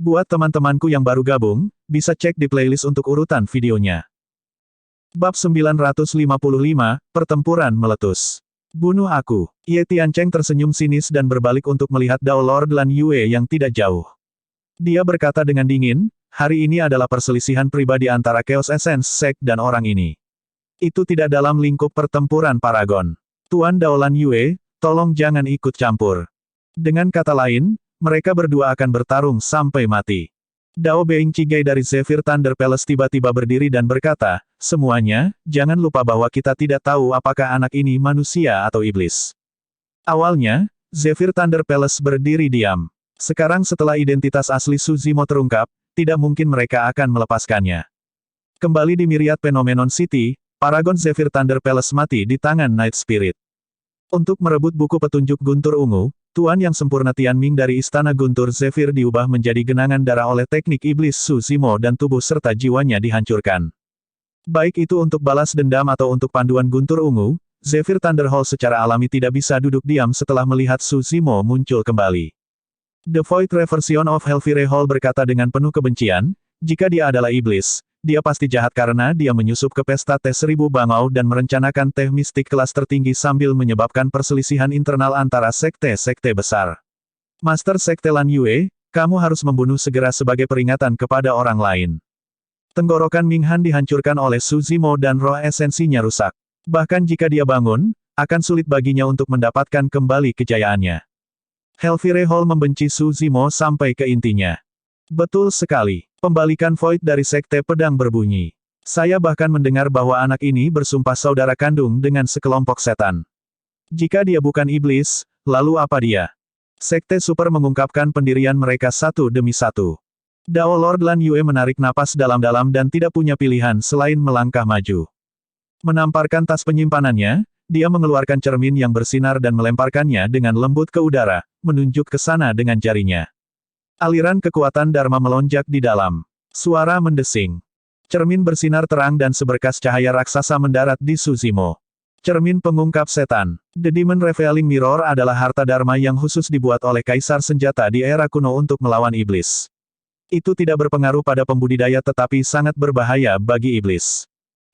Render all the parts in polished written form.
Buat teman-temanku yang baru gabung, bisa cek di playlist untuk urutan videonya. Bab 955, Pertempuran Meletus. Bunuh aku. Ye Tiancheng tersenyum sinis dan berbalik untuk melihat Dao Lord Lan Yue yang tidak jauh. Dia berkata dengan dingin, hari ini adalah perselisihan pribadi antara Chaos Essence Sect dan orang ini. Itu tidak dalam lingkup pertempuran Paragon. Tuan Dao Lan Yue, tolong jangan ikut campur. Dengan kata lain, mereka berdua akan bertarung sampai mati. Dao Being Cigai dari Zephyr Thunder Palace tiba-tiba berdiri dan berkata, semuanya, jangan lupa bahwa kita tidak tahu apakah anak ini manusia atau iblis. Awalnya, Zephyr Thunder Palace berdiri diam. Sekarang setelah identitas asli Su Zimo terungkap, tidak mungkin mereka akan melepaskannya. Kembali di Myriad Phenomenon City, Paragon Zephyr Thunder Palace mati di tangan Night Spirit. Untuk merebut buku petunjuk Guntur Ungu, Tuan yang sempurna Tianming dari Istana Guntur Zephyr diubah menjadi genangan darah oleh teknik iblis Su Zimo dan tubuh serta jiwanya dihancurkan. Baik itu untuk balas dendam atau untuk panduan Guntur Ungu, Zephyr Thunder Hall secara alami tidak bisa duduk diam setelah melihat Su Zimo muncul kembali. The Void Reversion of Hellfire Hall berkata dengan penuh kebencian, jika dia adalah iblis, dia pasti jahat karena dia menyusup ke pesta teh 1000 bangau dan merencanakan teh mistik kelas tertinggi sambil menyebabkan perselisihan internal antara sekte-sekte besar. Master Sekte Lan Yue, kamu harus membunuh segera sebagai peringatan kepada orang lain. Tenggorokan Ming Han dihancurkan oleh Su Zimo dan roh esensinya rusak. Bahkan jika dia bangun, akan sulit baginya untuk mendapatkan kembali kejayaannya. Hellfire Hall membenci Su Zimo sampai ke intinya. Betul sekali. Pembalikan Void dari Sekte Pedang berbunyi. Saya bahkan mendengar bahwa anak ini bersumpah saudara kandung dengan sekelompok setan. Jika dia bukan iblis, lalu apa dia? Sekte Super mengungkapkan pendirian mereka satu demi satu. Dao Lord Lan Yue menarik napas dalam-dalam dan tidak punya pilihan selain melangkah maju. Menamparkan tas penyimpanannya, dia mengeluarkan cermin yang bersinar dan melemparkannya dengan lembut ke udara, menunjuk ke sana dengan jarinya. Aliran kekuatan Dharma melonjak di dalam. Suara mendesing. Cermin bersinar terang dan seberkas cahaya raksasa mendarat di Su Zimo. Cermin pengungkap setan. The Demon Revealing Mirror adalah harta Dharma yang khusus dibuat oleh Kaisar Senjata di era kuno untuk melawan iblis. Itu tidak berpengaruh pada pembudidaya tetapi sangat berbahaya bagi iblis.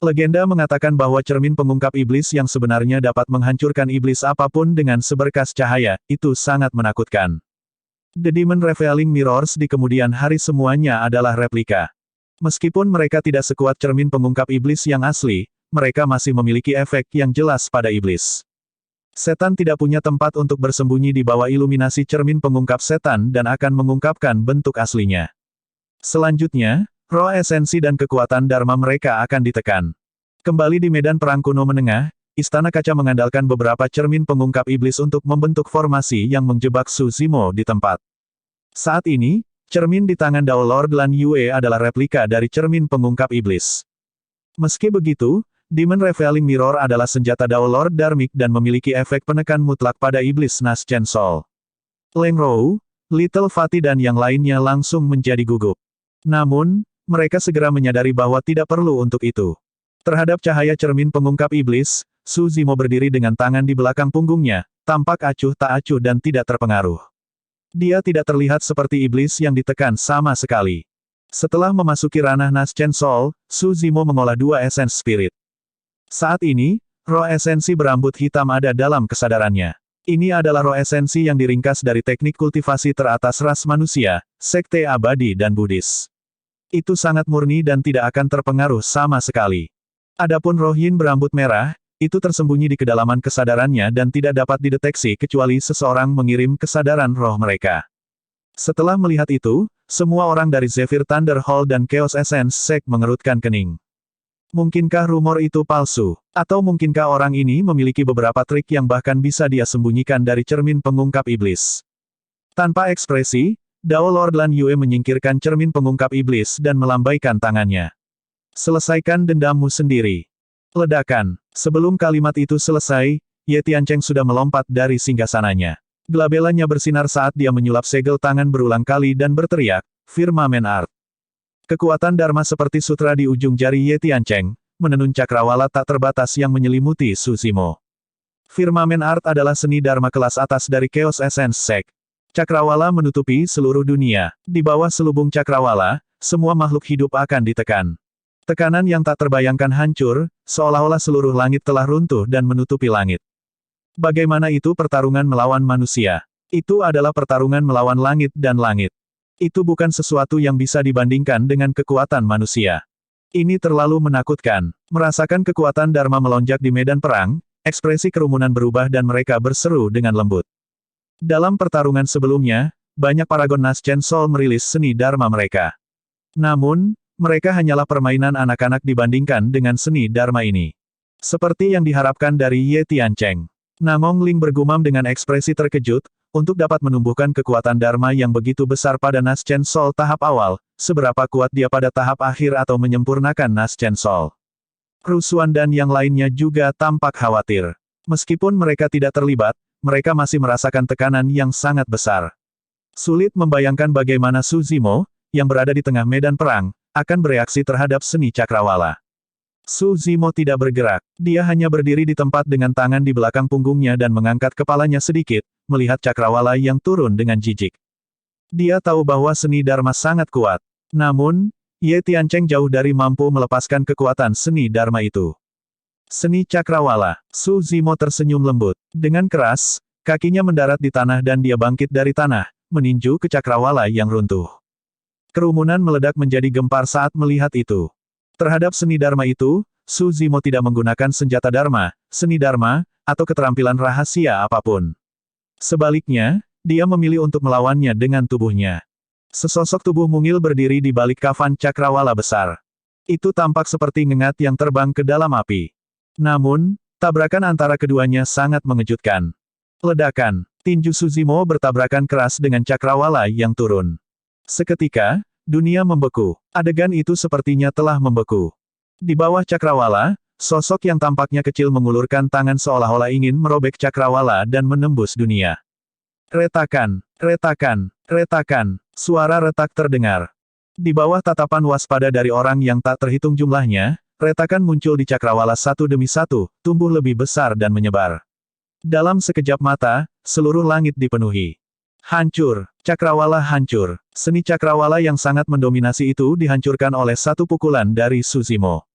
Legenda mengatakan bahwa cermin pengungkap iblis yang sebenarnya dapat menghancurkan iblis apapun dengan seberkas cahaya, itu sangat menakutkan. The Demon Revealing Mirrors di kemudian hari semuanya adalah replika. Meskipun mereka tidak sekuat cermin pengungkap iblis yang asli, mereka masih memiliki efek yang jelas pada iblis. Setan tidak punya tempat untuk bersembunyi di bawah iluminasi cermin pengungkap setan dan akan mengungkapkan bentuk aslinya. Selanjutnya, roh esensi dan kekuatan Dharma mereka akan ditekan. Kembali di medan perang kuno menengah, Istana Kaca mengandalkan beberapa cermin pengungkap iblis untuk membentuk formasi yang menjebak Su Zimo di tempat. Saat ini, cermin di tangan Dao Lord Lan Yue adalah replika dari cermin pengungkap iblis. Meski begitu, Demon Revealing Mirror adalah senjata Dao Lord Dharmic dan memiliki efek penekan mutlak pada iblis Nas Chen Sol. Leng Rou, Little Fatty dan yang lainnya langsung menjadi gugup. Namun, mereka segera menyadari bahwa tidak perlu untuk itu. Terhadap cahaya cermin pengungkap iblis, Su Zimo berdiri dengan tangan di belakang punggungnya, tampak acuh tak acuh dan tidak terpengaruh. Dia tidak terlihat seperti iblis yang ditekan sama sekali. Setelah memasuki ranah Nas Chen Sol, Su Zimo mengolah dua esens spirit. Saat ini, roh esensi berambut hitam ada dalam kesadarannya. Ini adalah roh esensi yang diringkas dari teknik kultivasi teratas ras manusia, sekte abadi dan Buddhis. Itu sangat murni dan tidak akan terpengaruh sama sekali. Adapun roh yin berambut merah, itu tersembunyi di kedalaman kesadarannya dan tidak dapat dideteksi kecuali seseorang mengirim kesadaran roh mereka. Setelah melihat itu, semua orang dari Zephyr Thunder Hall dan Chaos Essence Sect mengerutkan kening. Mungkinkah rumor itu palsu? Atau mungkinkah orang ini memiliki beberapa trik yang bahkan bisa dia sembunyikan dari cermin pengungkap iblis? Tanpa ekspresi, Dao Lord Lan Yue menyingkirkan cermin pengungkap iblis dan melambaikan tangannya. Selesaikan dendammu sendiri. Ledakan. Sebelum kalimat itu selesai, Ye Tiancheng sudah melompat dari singgasananya. Glabelanya bersinar saat dia menyulap segel tangan berulang kali dan berteriak, Firmamen Art. Kekuatan Dharma seperti sutra di ujung jari Ye Tiancheng, menenun cakrawala tak terbatas yang menyelimuti Su Zimo. Firmamen Art adalah seni Dharma kelas atas dari Chaos Essence Sect. Cakrawala menutupi seluruh dunia. Di bawah selubung cakrawala, semua makhluk hidup akan ditekan. Tekanan yang tak terbayangkan hancur, seolah-olah seluruh langit telah runtuh dan menutupi langit. Bagaimana itu pertarungan melawan manusia? Itu adalah pertarungan melawan langit dan langit. Itu bukan sesuatu yang bisa dibandingkan dengan kekuatan manusia. Ini terlalu menakutkan. Merasakan kekuatan Dharma melonjak di medan perang, ekspresi kerumunan berubah dan mereka berseru dengan lembut. Dalam pertarungan sebelumnya, banyak paragon Naschen Soul merilis seni Dharma mereka. Namun, mereka hanyalah permainan anak-anak dibandingkan dengan seni Dharma ini. Seperti yang diharapkan dari Ye Tiancheng. Nangong Ling bergumam dengan ekspresi terkejut, untuk dapat menumbuhkan kekuatan Dharma yang begitu besar pada Naschen Soul tahap awal, seberapa kuat dia pada tahap akhir atau menyempurnakan Naschen Soul. Rusuan dan yang lainnya juga tampak khawatir. Meskipun mereka tidak terlibat, mereka masih merasakan tekanan yang sangat besar. Sulit membayangkan bagaimana Su Zimo, yang berada di tengah medan perang, akan bereaksi terhadap seni cakrawala. Su Zimo tidak bergerak, dia hanya berdiri di tempat dengan tangan di belakang punggungnya dan mengangkat kepalanya sedikit, melihat cakrawala yang turun dengan jijik. Dia tahu bahwa seni Dharma sangat kuat. Namun, Ye Tiancheng jauh dari mampu melepaskan kekuatan seni Dharma itu. Seni cakrawala. Su Zimo tersenyum lembut. Dengan keras, kakinya mendarat di tanah dan dia bangkit dari tanah, meninju ke cakrawala yang runtuh. Kerumunan meledak menjadi gempar saat melihat itu. Terhadap seni Dharma itu, Su Zimo tidak menggunakan senjata Dharma, seni Dharma, atau keterampilan rahasia apapun. Sebaliknya, dia memilih untuk melawannya dengan tubuhnya. Sesosok tubuh mungil berdiri di balik kafan cakrawala besar. Itu tampak seperti ngengat yang terbang ke dalam api. Namun, tabrakan antara keduanya sangat mengejutkan. Ledakan, tinju Su Zimo bertabrakan keras dengan cakrawala yang turun. Seketika, dunia membeku. Adegan itu sepertinya telah membeku. Di bawah cakrawala, sosok yang tampaknya kecil mengulurkan tangan seolah-olah ingin merobek cakrawala dan menembus dunia. Retakan, retakan, retakan, suara retak terdengar. Di bawah tatapan waspada dari orang yang tak terhitung jumlahnya, retakan muncul di cakrawala satu demi satu, tumbuh lebih besar dan menyebar. Dalam sekejap mata, seluruh langit dipenuhi. Hancur, cakrawala hancur. Seni cakrawala yang sangat mendominasi itu dihancurkan oleh satu pukulan dari Su Zimo.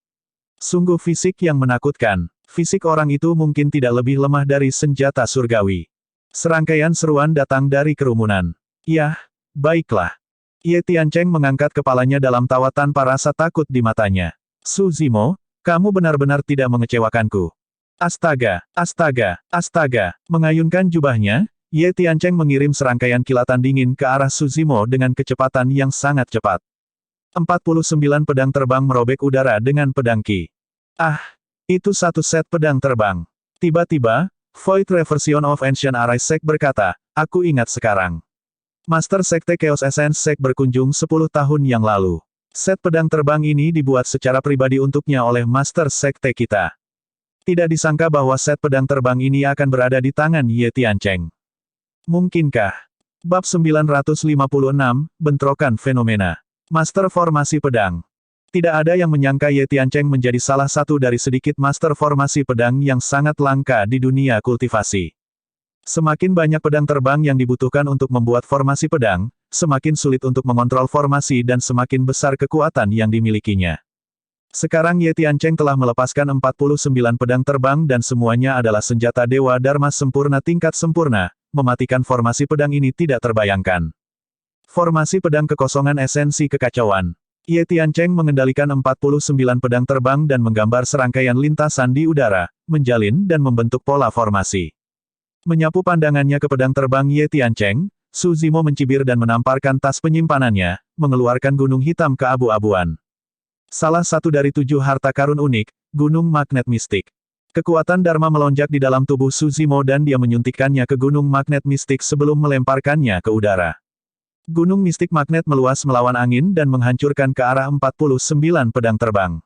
Sungguh fisik yang menakutkan. Fisik orang itu mungkin tidak lebih lemah dari senjata surgawi. Serangkaian seruan datang dari kerumunan. Yah, baiklah. Ye Tiancheng mengangkat kepalanya dalam tawa tanpa rasa takut di matanya. Su Zimo, kamu benar-benar tidak mengecewakanku. Astaga, astaga, astaga. Mengayunkan jubahnya, Ye Tiancheng mengirim serangkaian kilatan dingin ke arah Su Zimo dengan kecepatan yang sangat cepat. 49 pedang terbang merobek udara dengan pedang Qi. Ah, itu satu set pedang terbang. Tiba-tiba, Void Reversion of Ancient Arise Sect berkata, aku ingat sekarang. Master Sekte Chaos Essence Sect berkunjung 10 tahun yang lalu. Set pedang terbang ini dibuat secara pribadi untuknya oleh Master Sekte kita. Tidak disangka bahwa set pedang terbang ini akan berada di tangan Ye Tiancheng. Mungkinkah? Bab 956, Bentrokan Fenomena. Master Formasi Pedang. Tidak ada yang menyangka Ye Tiancheng menjadi salah satu dari sedikit master formasi pedang yang sangat langka di dunia kultivasi. Semakin banyak pedang terbang yang dibutuhkan untuk membuat formasi pedang, semakin sulit untuk mengontrol formasi dan semakin besar kekuatan yang dimilikinya. Sekarang Ye Tiancheng telah melepaskan 49 pedang terbang dan semuanya adalah senjata Dewa Dharma sempurna tingkat sempurna, mematikan formasi pedang ini tidak terbayangkan. Formasi pedang kekosongan esensi kekacauan. Ye Tiancheng mengendalikan 49 pedang terbang dan menggambar serangkaian lintasan di udara, menjalin dan membentuk pola formasi. Menyapu pandangannya ke pedang terbang Ye Tiancheng, Su Zimo mencibir dan menamparkan tas penyimpanannya, mengeluarkan gunung hitam keabu-abuan. Salah satu dari 7 harta karun unik, Gunung Magnet Mistik. Kekuatan Dharma melonjak di dalam tubuh Su Zimo dan dia menyuntikkannya ke Gunung Magnet Mistik sebelum melemparkannya ke udara. Gunung Mistik Magnet meluas melawan angin dan menghancurkan ke arah 49 pedang terbang.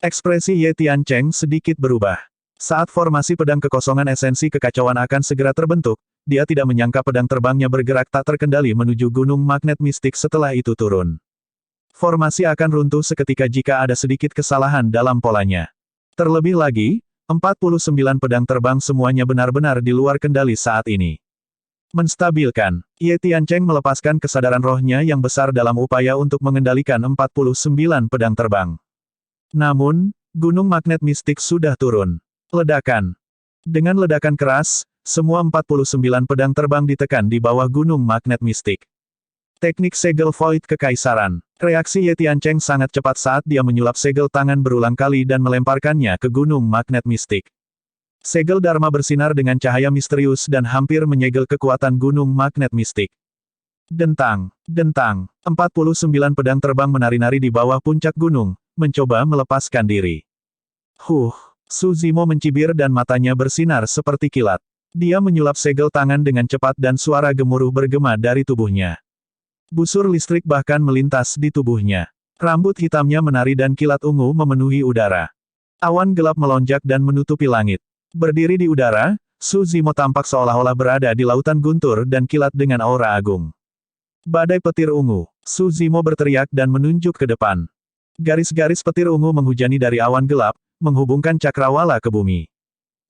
Ekspresi Ye Tiancheng sedikit berubah. Saat formasi pedang kekosongan esensi kekacauan akan segera terbentuk, dia tidak menyangka pedang terbangnya bergerak tak terkendali menuju Gunung Magnet Mistik setelah itu turun. Formasi akan runtuh seketika jika ada sedikit kesalahan dalam polanya. Terlebih lagi, 49 pedang terbang semuanya benar-benar di luar kendali saat ini. Menstabilkan. Ye Tiancheng melepaskan kesadaran rohnya yang besar dalam upaya untuk mengendalikan 49 pedang terbang. Namun, gunung magnet mistik sudah turun. Ledakan. Dengan ledakan keras, semua 49 pedang terbang ditekan di bawah gunung magnet mistik. Teknik segel Void Kekaisaran. Reaksi Ye Tiancheng sangat cepat saat dia menyulap segel tangan berulang kali dan melemparkannya ke gunung magnet mistik. Segel Dharma bersinar dengan cahaya misterius dan hampir menyegel kekuatan gunung magnet mistik. Dentang, dentang, 49 pedang terbang menari-nari di bawah puncak gunung, mencoba melepaskan diri. Su Zimo mencibir dan matanya bersinar seperti kilat. Dia menyulap segel tangan dengan cepat dan suara gemuruh bergema dari tubuhnya. Busur listrik bahkan melintas di tubuhnya. Rambut hitamnya menari dan kilat ungu memenuhi udara. Awan gelap melonjak dan menutupi langit. Berdiri di udara, Su Zimo tampak seolah-olah berada di lautan guntur dan kilat dengan aura agung. Badai petir ungu. Su Zimo berteriak dan menunjuk ke depan. Garis-garis petir ungu menghujani dari awan gelap, menghubungkan cakrawala ke bumi.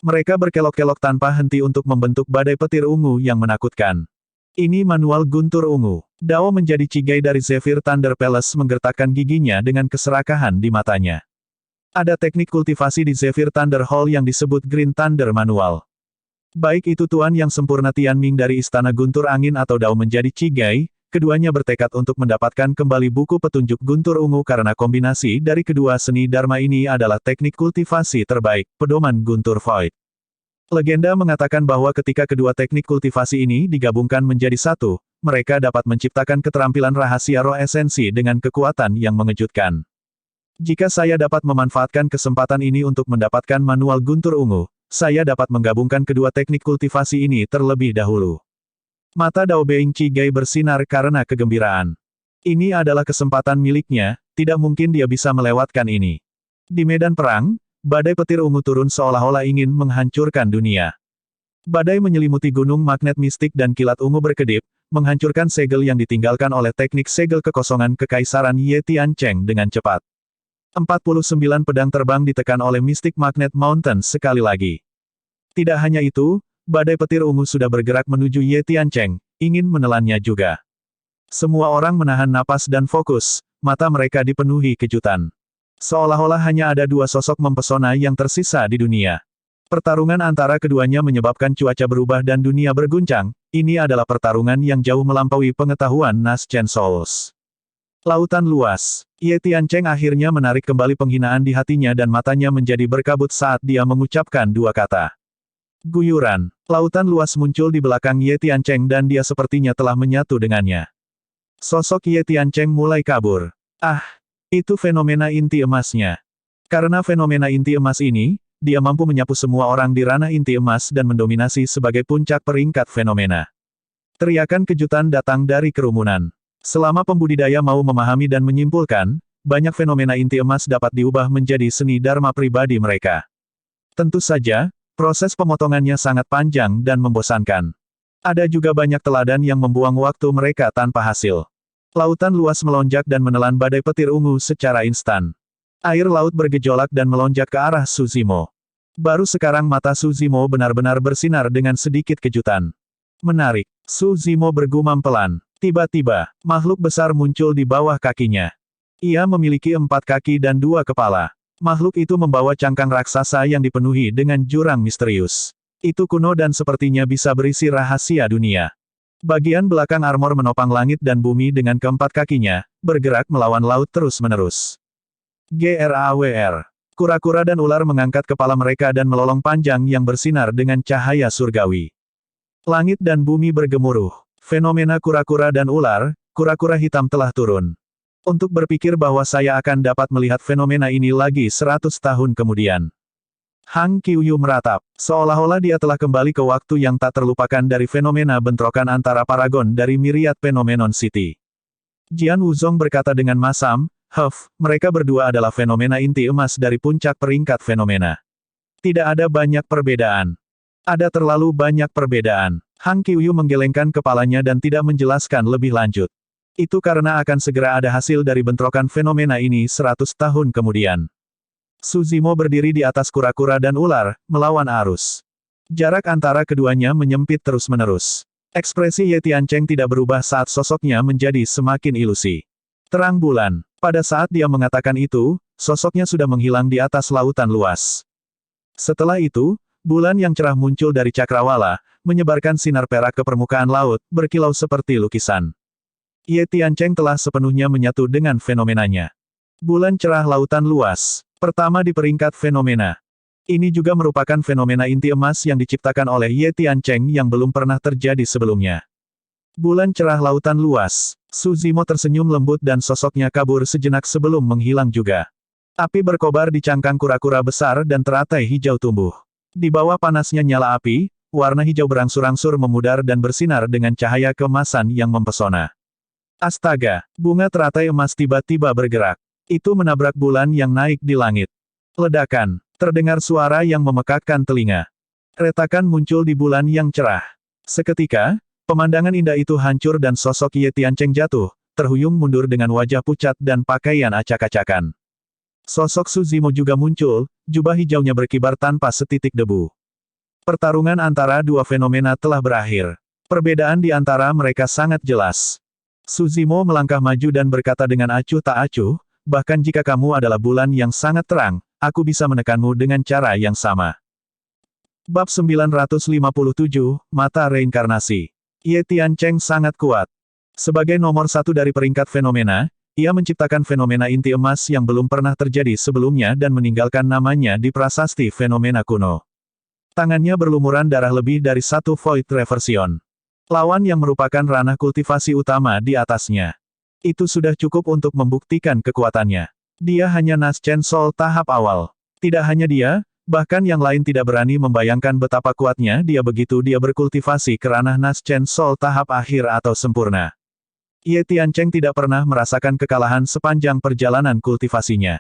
Mereka berkelok-kelok tanpa henti untuk membentuk badai petir ungu yang menakutkan. Ini manual guntur ungu. Dao menjadi cigai dari Zephyr Thunder Palace menggertakkan giginya dengan keserakahan di matanya. Ada teknik kultivasi di Zephyr Thunder Hall yang disebut Green Thunder Manual. Baik itu Tuan yang sempurna Tianming dari Istana Guntur Angin atau Dao menjadi cigai, keduanya bertekad untuk mendapatkan kembali buku petunjuk guntur ungu karena kombinasi dari kedua seni Dharma ini adalah teknik kultivasi terbaik, pedoman guntur void. Legenda mengatakan bahwa ketika kedua teknik kultivasi ini digabungkan menjadi satu, mereka dapat menciptakan keterampilan rahasia roh esensi dengan kekuatan yang mengejutkan. Jika saya dapat memanfaatkan kesempatan ini untuk mendapatkan manual guntur ungu, saya dapat menggabungkan kedua teknik kultivasi ini terlebih dahulu. Mata Dao Being Cigai bersinar karena kegembiraan. Ini adalah kesempatan miliknya, tidak mungkin dia bisa melewatkan ini. Di medan perang, badai petir ungu turun seolah-olah ingin menghancurkan dunia. Badai menyelimuti gunung magnet mistik dan kilat ungu berkedip, menghancurkan segel yang ditinggalkan oleh teknik segel kekosongan kekaisaran Ye Tiancheng dengan cepat. 49 pedang terbang ditekan oleh Mystic Magnet Mountain sekali lagi. Tidak hanya itu, badai petir ungu sudah bergerak menuju Ye Tiancheng, ingin menelannya juga. Semua orang menahan napas dan fokus, mata mereka dipenuhi kejutan. Seolah-olah hanya ada dua sosok mempesona yang tersisa di dunia. Pertarungan antara keduanya menyebabkan cuaca berubah dan dunia berguncang, ini adalah pertarungan yang jauh melampaui pengetahuan Nas Chen Souls. Lautan luas. Ye Tiancheng akhirnya menarik kembali penghinaan di hatinya dan matanya menjadi berkabut saat dia mengucapkan dua kata. Guyuran. Lautan luas muncul di belakang Ye Tiancheng dan dia sepertinya telah menyatu dengannya. Sosok Ye Tiancheng mulai kabur. Ah, itu fenomena inti emasnya. Karena fenomena inti emas ini, dia mampu menyapu semua orang di ranah inti emas dan mendominasi sebagai puncak peringkat fenomena. Teriakan kejutan datang dari kerumunan. Selama pembudidaya mau memahami dan menyimpulkan, banyak fenomena inti emas dapat diubah menjadi seni dharma pribadi mereka. Tentu saja, proses pemotongannya sangat panjang dan membosankan. Ada juga banyak teladan yang membuang waktu mereka tanpa hasil. Lautan luas melonjak dan menelan badai petir ungu secara instan. Air laut bergejolak dan melonjak ke arah Su Zimo. Baru sekarang mata Su Zimo benar-benar bersinar dengan sedikit kejutan. Menarik. Su Zimo bergumam pelan. Tiba-tiba, makhluk besar muncul di bawah kakinya. Ia memiliki 4 kaki dan 2 kepala. Makhluk itu membawa cangkang raksasa yang dipenuhi dengan jurang misterius. Itu kuno dan sepertinya bisa berisi rahasia dunia. Bagian belakang armor menopang langit dan bumi dengan keempat kakinya, bergerak melawan laut terus-menerus. GRAWR. Kura-kura dan ular mengangkat kepala mereka dan melolong panjang yang bersinar dengan cahaya surgawi. Langit dan bumi bergemuruh. Fenomena kura-kura dan ular, kura-kura hitam telah turun. Untuk berpikir bahwa saya akan dapat melihat fenomena ini lagi 100 tahun kemudian. Hang Qiuyu meratap, seolah-olah dia telah kembali ke waktu yang tak terlupakan dari fenomena bentrokan antara paragon dari Myriad Phenomenon City. Jian Wuzong berkata dengan masam, mereka berdua adalah fenomena inti emas dari puncak peringkat fenomena. Tidak ada banyak perbedaan. Ada terlalu banyak perbedaan. Hang Qiuyu menggelengkan kepalanya dan tidak menjelaskan lebih lanjut. Itu karena akan segera ada hasil dari bentrokan fenomena ini 100 tahun kemudian. Su Zimo berdiri di atas kura-kura dan ular, melawan arus. Jarak antara keduanya menyempit terus-menerus. Ekspresi Ye Tiancheng tidak berubah saat sosoknya menjadi semakin ilusi. Terang bulan. Pada saat dia mengatakan itu, sosoknya sudah menghilang di atas lautan luas. Setelah itu, bulan yang cerah muncul dari cakrawala, menyebarkan sinar perak ke permukaan laut, berkilau seperti lukisan. Ye Tiancheng telah sepenuhnya menyatu dengan fenomenanya. Bulan cerah lautan luas. Pertama di peringkat fenomena. Ini juga merupakan fenomena inti emas yang diciptakan oleh Ye Tiancheng yang belum pernah terjadi sebelumnya. Bulan cerah lautan luas. Su Zimo tersenyum lembut dan sosoknya kabur sejenak sebelum menghilang juga. Api berkobar di cangkang kura-kura besar dan teratai hijau tumbuh. Di bawah panasnya nyala api, warna hijau berangsur-angsur memudar dan bersinar dengan cahaya keemasan yang mempesona. Astaga, bunga teratai emas tiba-tiba bergerak. Itu menabrak bulan yang naik di langit. Ledakan. Terdengar suara yang memekakkan telinga. Retakan muncul di bulan yang cerah. Seketika, pemandangan indah itu hancur dan sosok Ye Tiancheng jatuh, terhuyung mundur dengan wajah pucat dan pakaian acak-acakan. Sosok Su Zimo juga muncul, jubah hijaunya berkibar tanpa setitik debu. Pertarungan antara dua fenomena telah berakhir. Perbedaan di antara mereka sangat jelas. Su Zimo melangkah maju dan berkata dengan acuh tak acuh, bahkan jika kamu adalah bulan yang sangat terang, aku bisa menekanmu dengan cara yang sama. Bab 957, Mata Reinkarnasi. Ye Tiancheng sangat kuat. Sebagai nomor satu dari peringkat fenomena, ia menciptakan fenomena inti emas yang belum pernah terjadi sebelumnya dan meninggalkan namanya di prasasti fenomena kuno. Tangannya berlumuran darah lebih dari satu Void Reversion. Lawan yang merupakan ranah kultivasi utama di atasnya. Itu sudah cukup untuk membuktikan kekuatannya. Dia hanya Naschen Soul tahap awal. Tidak hanya dia, bahkan yang lain tidak berani membayangkan betapa kuatnya dia begitu dia berkultivasi ke ranah Naschen Soul tahap akhir atau sempurna. Ye Tiancheng tidak pernah merasakan kekalahan sepanjang perjalanan kultivasinya.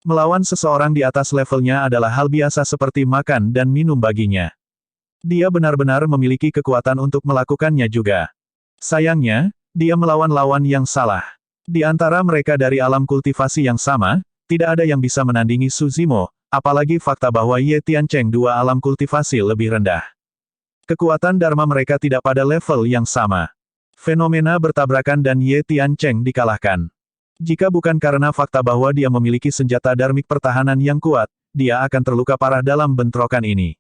Melawan seseorang di atas levelnya adalah hal biasa seperti makan dan minum baginya. Dia benar-benar memiliki kekuatan untuk melakukannya juga. Sayangnya, dia melawan lawan yang salah. Di antara mereka dari alam kultivasi yang sama, tidak ada yang bisa menandingi Su Zimo, apalagi fakta bahwa Ye Tiancheng dua alam kultivasi lebih rendah. Kekuatan Dharma mereka tidak pada level yang sama. Fenomena bertabrakan dan Ye Tiancheng dikalahkan. Jika bukan karena fakta bahwa dia memiliki senjata dharmik pertahanan yang kuat, dia akan terluka parah dalam bentrokan ini.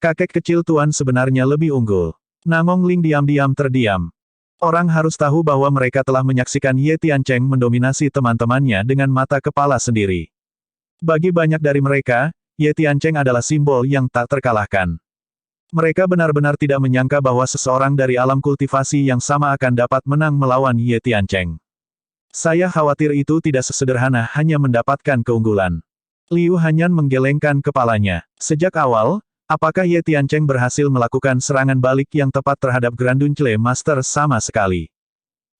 Kakek kecil Tuan sebenarnya lebih unggul. Nangong Ling diam-diam terdiam. Orang harus tahu bahwa mereka telah menyaksikan Ye Tiancheng mendominasi teman-temannya dengan mata kepala sendiri. Bagi banyak dari mereka, Ye Tiancheng adalah simbol yang tak terkalahkan. Mereka benar-benar tidak menyangka bahwa seseorang dari alam kultivasi yang sama akan dapat menang melawan Ye Tiancheng. Saya khawatir itu tidak sesederhana hanya mendapatkan keunggulan. Liu Hanyan menggelengkan kepalanya. Sejak awal, apakah Ye Tiancheng berhasil melakukan serangan balik yang tepat terhadap Granduncle Master sama sekali?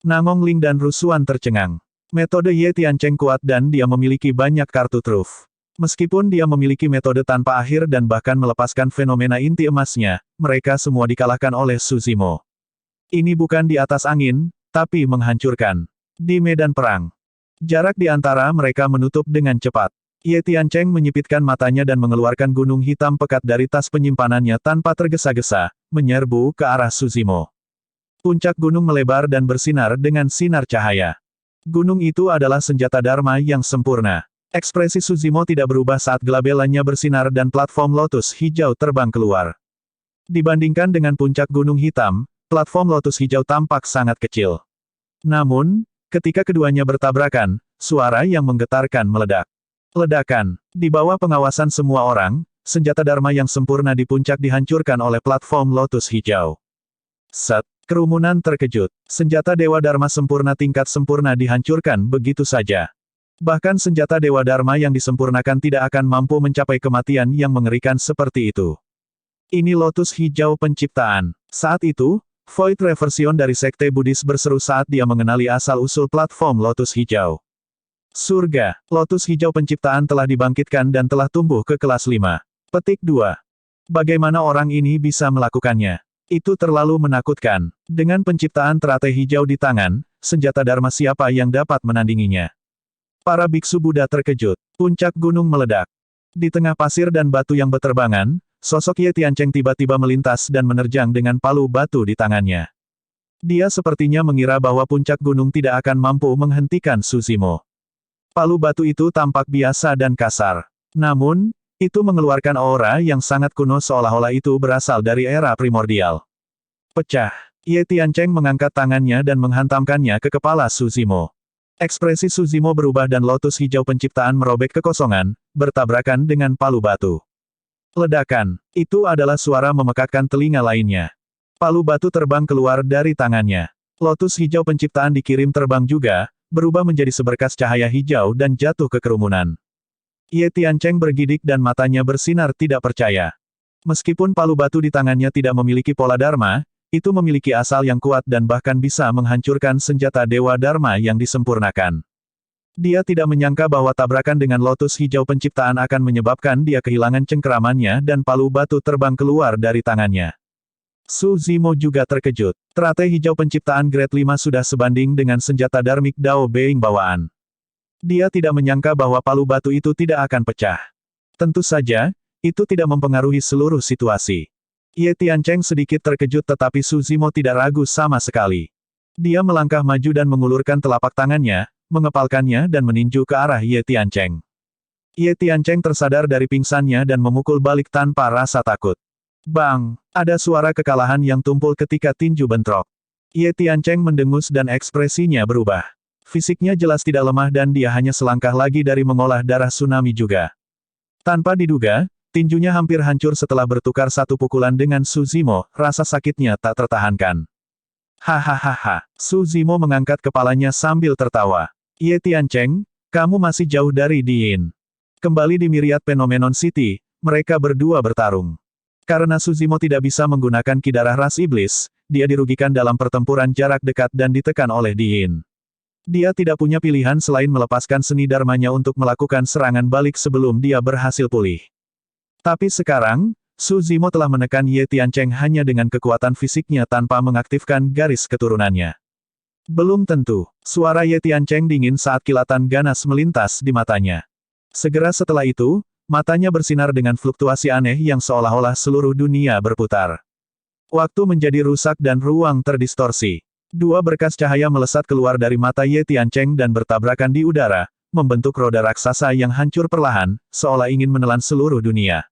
Nangong Ling dan Rusuan tercengang. Metode Ye Tiancheng kuat dan dia memiliki banyak kartu truf. Meskipun dia memiliki metode tanpa akhir dan bahkan melepaskan fenomena inti emasnya, mereka semua dikalahkan oleh Su Zimo. Ini bukan di atas angin, tapi menghancurkan. Di medan perang. Jarak di antara mereka menutup dengan cepat. Ye Tiancheng menyipitkan matanya dan mengeluarkan gunung hitam pekat dari tas penyimpanannya tanpa tergesa-gesa, menyerbu ke arah Su Zimo. Puncak gunung melebar dan bersinar dengan sinar cahaya. Gunung itu adalah senjata Dharma yang sempurna. Ekspresi Su Zimo tidak berubah saat gelabelannya bersinar dan platform lotus hijau terbang keluar. Dibandingkan dengan puncak gunung hitam, platform lotus hijau tampak sangat kecil. Namun, ketika keduanya bertabrakan, suara yang menggetarkan meledak. Ledakan. Di bawah pengawasan semua orang, senjata Dharma yang sempurna di puncak dihancurkan oleh platform lotus hijau. Set. Kerumunan terkejut. Senjata Dewa Dharma sempurna tingkat sempurna dihancurkan begitu saja. Bahkan senjata Dewa Dharma yang disempurnakan tidak akan mampu mencapai kematian yang mengerikan seperti itu. Ini lotus hijau penciptaan. Saat itu, Void Reversion dari Sekte Buddhis berseru saat dia mengenali asal-usul platform lotus hijau. Surga, lotus hijau penciptaan telah dibangkitkan dan telah tumbuh ke kelas 5. Petik 2. Bagaimana orang ini bisa melakukannya? Itu terlalu menakutkan. Dengan penciptaan teratai hijau di tangan, senjata Dharma siapa yang dapat menandinginya? Para biksu Buddha terkejut. Puncak gunung meledak. Di tengah pasir dan batu yang berterbangan, sosok Ye Tiancheng tiba-tiba melintas dan menerjang dengan palu batu di tangannya. Dia sepertinya mengira bahwa puncak gunung tidak akan mampu menghentikan Suzimo. Palu batu itu tampak biasa dan kasar. Namun, itu mengeluarkan aura yang sangat kuno seolah-olah itu berasal dari era primordial. Pecah. Ye Tiancheng mengangkat tangannya dan menghantamkannya ke kepala Suzimo. Ekspresi Suzimo berubah dan lotus hijau penciptaan merobek kekosongan, bertabrakan dengan palu batu. Ledakan. Itu adalah suara memekakkan telinga lainnya. Palu batu terbang keluar dari tangannya. Lotus hijau penciptaan dikirim terbang juga, berubah menjadi seberkas cahaya hijau dan jatuh ke kerumunan. Ye Tiancheng bergidik dan matanya bersinar tidak percaya. Meskipun palu batu di tangannya tidak memiliki pola dharma, itu memiliki asal yang kuat dan bahkan bisa menghancurkan senjata Dewa Dharma yang disempurnakan. Dia tidak menyangka bahwa tabrakan dengan lotus hijau penciptaan akan menyebabkan dia kehilangan cengkeramannya dan palu batu terbang keluar dari tangannya. Suzimo juga terkejut. Teratai hijau penciptaan grade 5 sudah sebanding dengan senjata Dharmic Dao Being bawaan. Dia tidak menyangka bahwa palu batu itu tidak akan pecah. Tentu saja, itu tidak mempengaruhi seluruh situasi. Ye Tiancheng sedikit terkejut tetapi Suzimo tidak ragu sama sekali. Dia melangkah maju dan mengulurkan telapak tangannya, mengepalkannya dan meninju ke arah Ye Tiancheng. Ye Tiancheng tersadar dari pingsannya dan memukul balik tanpa rasa takut. Bang! Ada suara kekalahan yang tumpul ketika tinju bentrok. Ye Tiancheng mendengus dan ekspresinya berubah. Fisiknya jelas tidak lemah dan dia hanya selangkah lagi dari mengolah darah tsunami juga. Tanpa diduga, tinjunya hampir hancur setelah bertukar satu pukulan dengan Suzimo, rasa sakitnya tak tertahankan. Hahaha, Suzimo mengangkat kepalanya sambil tertawa. Ye Tiancheng, kamu masih jauh dari Diin. Kembali di Myriad Phenomenon City, mereka berdua bertarung. Karena Suzimo tidak bisa menggunakan ki darah ras iblis, dia dirugikan dalam pertempuran jarak dekat dan ditekan oleh Diin. Dia tidak punya pilihan selain melepaskan seni dharmanya untuk melakukan serangan balik sebelum dia berhasil pulih. Tapi sekarang, Suzimo telah menekan Ye Tiancheng hanya dengan kekuatan fisiknya tanpa mengaktifkan garis keturunannya. Belum tentu. Suara Ye Tiancheng dingin saat kilatan ganas melintas di matanya. Segera setelah itu, matanya bersinar dengan fluktuasi aneh yang seolah-olah seluruh dunia berputar. Waktu menjadi rusak dan ruang terdistorsi. Dua berkas cahaya melesat keluar dari mata Ye Tiancheng dan bertabrakan di udara, membentuk roda raksasa yang hancur perlahan, seolah ingin menelan seluruh dunia.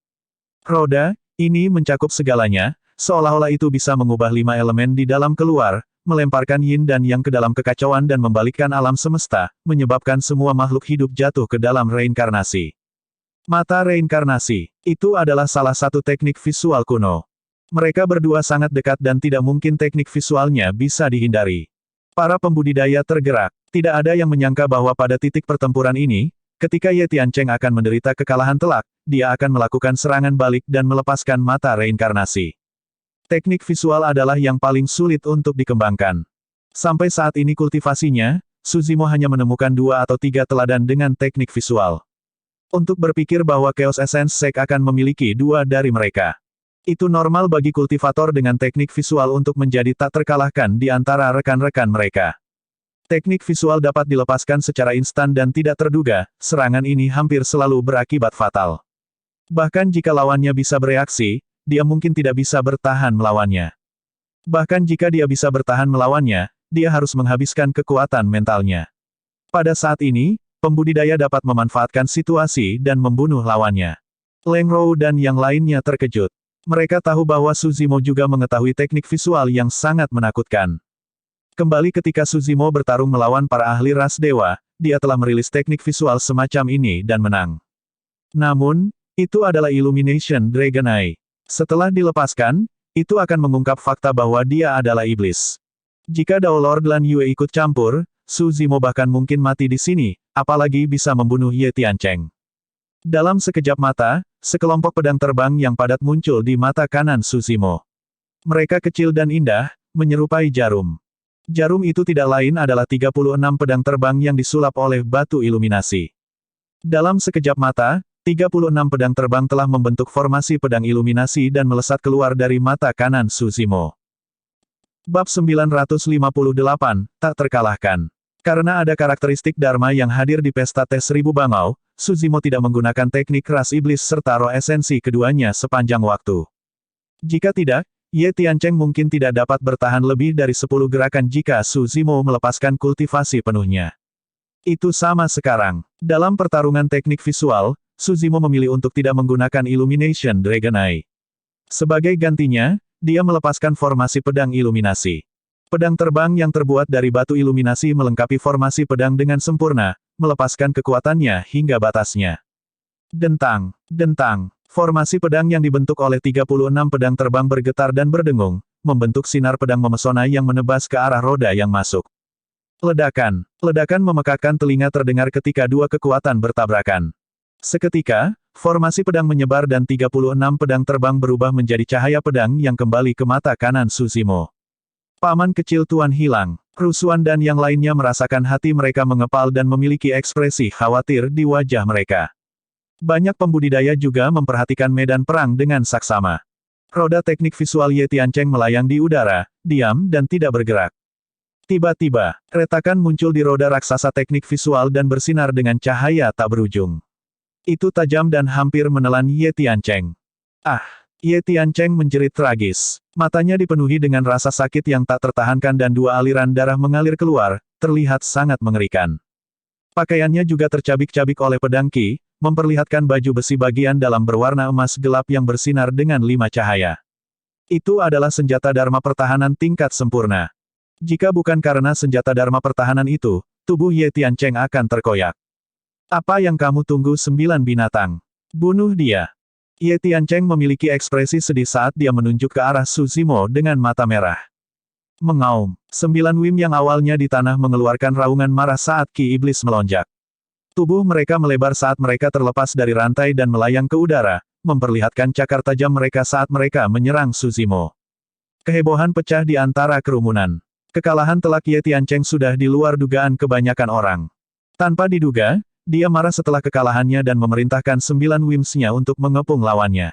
Roda, ini mencakup segalanya, seolah-olah itu bisa mengubah 5 elemen di dalam keluar, melemparkan yin dan yang ke dalam kekacauan dan membalikkan alam semesta, menyebabkan semua makhluk hidup jatuh ke dalam reinkarnasi. Mata reinkarnasi, itu adalah salah satu teknik visual kuno. Mereka berdua sangat dekat dan tidak mungkin teknik visualnya bisa dihindari. Para pembudidaya tergerak, tidak ada yang menyangka bahwa pada titik pertempuran ini, ketika Ye Tiancheng akan menderita kekalahan telak, dia akan melakukan serangan balik dan melepaskan mata reinkarnasi. Teknik visual adalah yang paling sulit untuk dikembangkan. Sampai saat ini kultivasinya, Suzimo hanya menemukan 2 atau 3 teladan dengan teknik visual. Untuk berpikir bahwa Chaos Essence Sect akan memiliki 2 dari mereka. Itu normal bagi kultivator dengan teknik visual untuk menjadi tak terkalahkan di antara rekan-rekan mereka. Teknik visual dapat dilepaskan secara instan dan tidak terduga, serangan ini hampir selalu berakibat fatal. Bahkan jika lawannya bisa bereaksi, dia mungkin tidak bisa bertahan melawannya. Bahkan jika dia bisa bertahan melawannya, dia harus menghabiskan kekuatan mentalnya. Pada saat ini, pembudidaya dapat memanfaatkan situasi dan membunuh lawannya. Leng Rou dan yang lainnya terkejut. Mereka tahu bahwa Suzimo juga mengetahui teknik visual yang sangat menakutkan. Kembali ketika Suzimo bertarung melawan para ahli ras dewa, dia telah merilis teknik visual semacam ini dan menang. Namun, itu adalah Illumination Dragon Eye. Setelah dilepaskan, itu akan mengungkap fakta bahwa dia adalah iblis. Jika Dao Lord Lan Yue ikut campur, Suzimo bahkan mungkin mati di sini, apalagi bisa membunuh Ye Tiancheng. Dalam sekejap mata, sekelompok pedang terbang yang padat muncul di mata kanan Suzimo. Mereka kecil dan indah, menyerupai jarum. Jarum itu tidak lain adalah 36 pedang terbang yang disulap oleh batu iluminasi. Dalam sekejap mata, 36 pedang terbang telah membentuk formasi pedang iluminasi dan melesat keluar dari mata kanan Suzimo. Bab 958, tak terkalahkan. Karena ada karakteristik Dharma yang hadir di pesta tes 1000 bangau, Suzimo tidak menggunakan teknik ras iblis serta roh esensi keduanya sepanjang waktu. Jika tidak, Ye Tiancheng mungkin tidak dapat bertahan lebih dari 10 gerakan jika Su Zimo melepaskan kultivasi penuhnya. Itu sama sekarang. Dalam pertarungan teknik visual, Su Zimo memilih untuk tidak menggunakan Illumination Dragon Eye. Sebagai gantinya, dia melepaskan formasi pedang iluminasi. Pedang terbang yang terbuat dari batu iluminasi melengkapi formasi pedang dengan sempurna, melepaskan kekuatannya hingga batasnya. Dentang, dentang. Formasi pedang yang dibentuk oleh 36 pedang terbang bergetar dan berdengung, membentuk sinar pedang memesona yang menebas ke arah roda yang masuk. Ledakan. Ledakan memekakkan telinga terdengar ketika dua kekuatan bertabrakan. Seketika, formasi pedang menyebar dan 36 pedang terbang berubah menjadi cahaya pedang yang kembali ke mata kanan Su Zimo. Paman kecil Tuan hilang. Rusuan dan yang lainnya merasakan hati mereka mengepal dan memiliki ekspresi khawatir di wajah mereka. Banyak pembudidaya juga memperhatikan medan perang dengan saksama. Roda teknik visual Ye Tiancheng melayang di udara, diam dan tidak bergerak. Tiba-tiba, retakan muncul di roda raksasa teknik visual dan bersinar dengan cahaya tak berujung. Itu tajam dan hampir menelan Ye Tiancheng. Ah! Ye Tiancheng menjerit tragis. Matanya dipenuhi dengan rasa sakit yang tak tertahankan dan dua aliran darah mengalir keluar, terlihat sangat mengerikan. Pakaiannya juga tercabik-cabik oleh pedang Qi, memperlihatkan baju besi bagian dalam berwarna emas gelap yang bersinar dengan 5 cahaya. Itu adalah senjata Dharma pertahanan tingkat sempurna. Jika bukan karena senjata Dharma pertahanan itu, tubuh Ye Tiancheng akan terkoyak. Apa yang kamu tunggu 9 binatang? Bunuh dia. Ye Tiancheng memiliki ekspresi sedih saat dia menunjuk ke arah Su Zimo dengan mata merah. Mengaum. 9 Wim yang awalnya di tanah mengeluarkan raungan marah saat Ki Iblis melonjak. Tubuh mereka melebar saat mereka terlepas dari rantai dan melayang ke udara, memperlihatkan cakar tajam mereka saat mereka menyerang Su Zimo. Kehebohan pecah di antara kerumunan. Kekalahan telak Ye Tiancheng sudah di luar dugaan kebanyakan orang. Tanpa diduga, dia marah setelah kekalahannya dan memerintahkan 9 Wimps-nya untuk mengepung lawannya.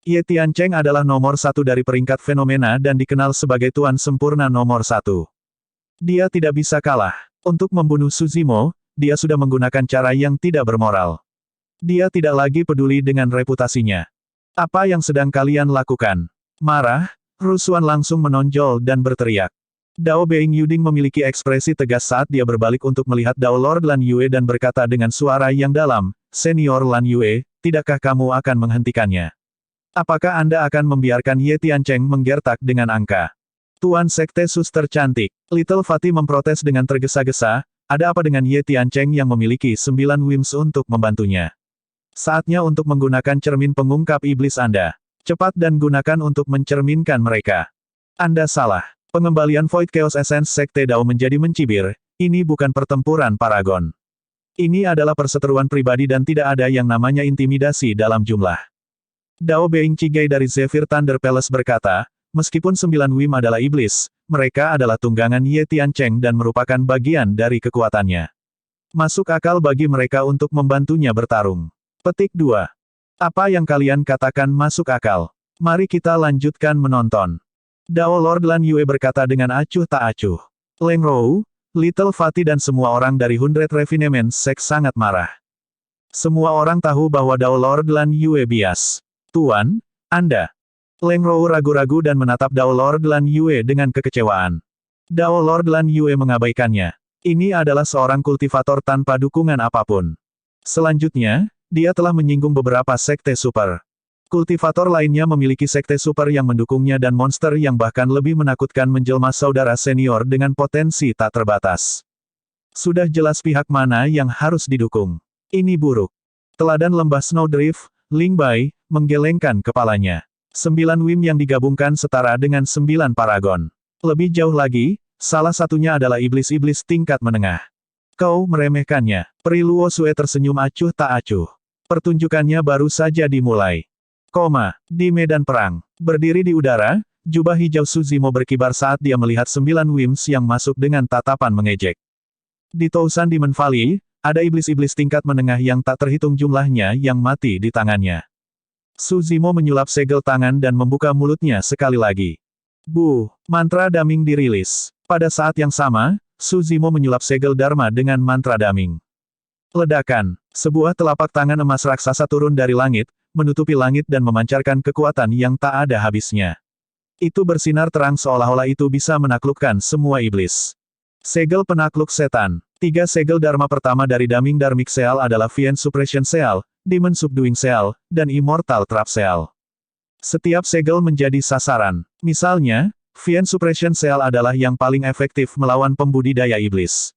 Ye Tiancheng adalah nomor 1 dari peringkat fenomena dan dikenal sebagai Tuan Sempurna nomor 1. Dia tidak bisa kalah. Untuk membunuh Su Zimo, dia sudah menggunakan cara yang tidak bermoral. Dia tidak lagi peduli dengan reputasinya. Apa yang sedang kalian lakukan? Marah, Rusuan langsung menonjol dan berteriak. Dao Being Yuding memiliki ekspresi tegas saat dia berbalik untuk melihat Dao Lord Lan Yue dan berkata dengan suara yang dalam, Senior Lan Yue, tidakkah kamu akan menghentikannya? Apakah Anda akan membiarkan Ye Tiancheng menggertak dengan angka? Tuan Sekte Suster Cantik, Little Fatty memprotes dengan tergesa-gesa, ada apa dengan Ye Tiancheng yang memiliki 9 Wims untuk membantunya? Saatnya untuk menggunakan cermin pengungkap iblis Anda. Cepat dan gunakan untuk mencerminkan mereka. Anda salah. Pengembalian Void Chaos Essence Sekte Dao menjadi mencibir, ini bukan pertempuran paragon. Ini adalah perseteruan pribadi dan tidak ada yang namanya intimidasi dalam jumlah. Dao Being Cigai dari Zephyr Thunder Palace berkata, meskipun 9 Wim adalah iblis, mereka adalah tunggangan Ye Tiancheng dan merupakan bagian dari kekuatannya. Masuk akal bagi mereka untuk membantunya bertarung. Petik 2. Apa yang kalian katakan masuk akal? Mari kita lanjutkan menonton. Dao Lord Lan Yue berkata dengan acuh tak acuh. Leng Rou, Little Fatty dan semua orang dari 100 Refinement Sect sangat marah. Semua orang tahu bahwa Dao Lord Lan Yue bias. Tuan, Anda. Leng Rou ragu-ragu dan menatap Dao Lord Lan Yue dengan kekecewaan. Dao Lord Lan Yue mengabaikannya. Ini adalah seorang kultivator tanpa dukungan apapun. Selanjutnya, dia telah menyinggung beberapa sekte super. Kultivator lainnya memiliki sekte super yang mendukungnya dan monster yang bahkan lebih menakutkan menjelma saudara senior dengan potensi tak terbatas. Sudah jelas pihak mana yang harus didukung. Ini buruk. Teladan lembah Snowdrift, Ling Bai, menggelengkan kepalanya. 9 Wim yang digabungkan setara dengan 9 paragon. Lebih jauh lagi, salah satunya adalah iblis-iblis tingkat menengah. Kau meremehkannya. Pri Luo Sue tersenyum acuh tak acuh. Pertunjukannya baru saja dimulai. Di medan perang. Berdiri di udara, jubah hijau Su Zimo berkibar saat dia melihat 9 Wims yang masuk dengan tatapan mengejek. Di Tousan Demon Valley, ada iblis-iblis tingkat menengah yang tak terhitung jumlahnya yang mati di tangannya. Su Zimo menyulap segel tangan dan membuka mulutnya sekali lagi. Mantra daming dirilis. Pada saat yang sama, Su Zimo menyulap segel Dharma dengan mantra daming. Ledakan. Sebuah telapak tangan emas raksasa turun dari langit, menutupi langit dan memancarkan kekuatan yang tak ada habisnya. Itu bersinar terang seolah-olah itu bisa menaklukkan semua iblis. Segel penakluk setan. 3 segel Dharma pertama dari Daming Dharmic Seal adalah Fiend Suppression Seal, Demon Subduing Seal, dan Immortal Trap Seal. Setiap segel menjadi sasaran. Misalnya, Fiend Suppression Seal adalah yang paling efektif melawan pembudidaya iblis.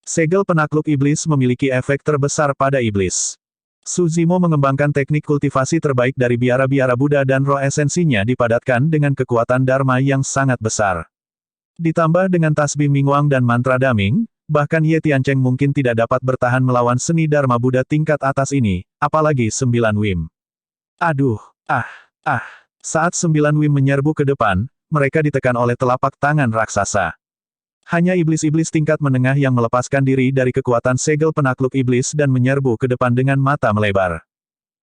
Segel penakluk iblis memiliki efek terbesar pada iblis. Suzimo mengembangkan teknik kultivasi terbaik dari biara-biara Buddha dan roh esensinya dipadatkan dengan kekuatan Dharma yang sangat besar. Ditambah dengan tasbih Mingwang dan mantra Daming, bahkan Ye Tiancheng mungkin tidak dapat bertahan melawan seni Dharma Buddha tingkat atas ini, apalagi 9 Wim. Aduh, Saat 9 Wim menyerbu ke depan, mereka ditekan oleh telapak tangan raksasa. Hanya iblis-iblis tingkat menengah yang melepaskan diri dari kekuatan segel penakluk iblis dan menyerbu ke depan dengan mata melebar.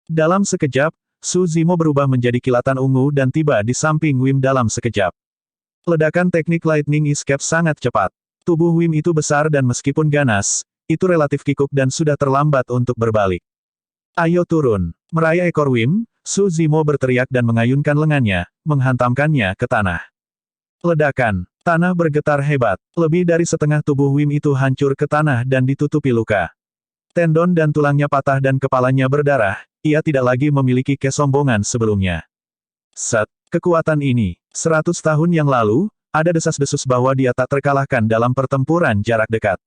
Dalam sekejap, Suzimo berubah menjadi kilatan ungu dan tiba di samping Wim dalam sekejap. Ledakan teknik Lightning Escape sangat cepat. Tubuh Wim itu besar dan meskipun ganas, itu relatif kikuk dan sudah terlambat untuk berbalik. Ayo turun. Meraih ekor Wim, Suzimo berteriak dan mengayunkan lengannya, menghantamkannya ke tanah. Ledakan. Tanah bergetar hebat. Lebih dari setengah tubuh Wim itu hancur ke tanah dan ditutupi luka. Tendon dan tulangnya patah dan kepalanya berdarah, ia tidak lagi memiliki kesombongan sebelumnya. Kekuatan ini. 100 tahun yang lalu, ada desas-desus bahwa dia tak terkalahkan dalam pertempuran jarak dekat.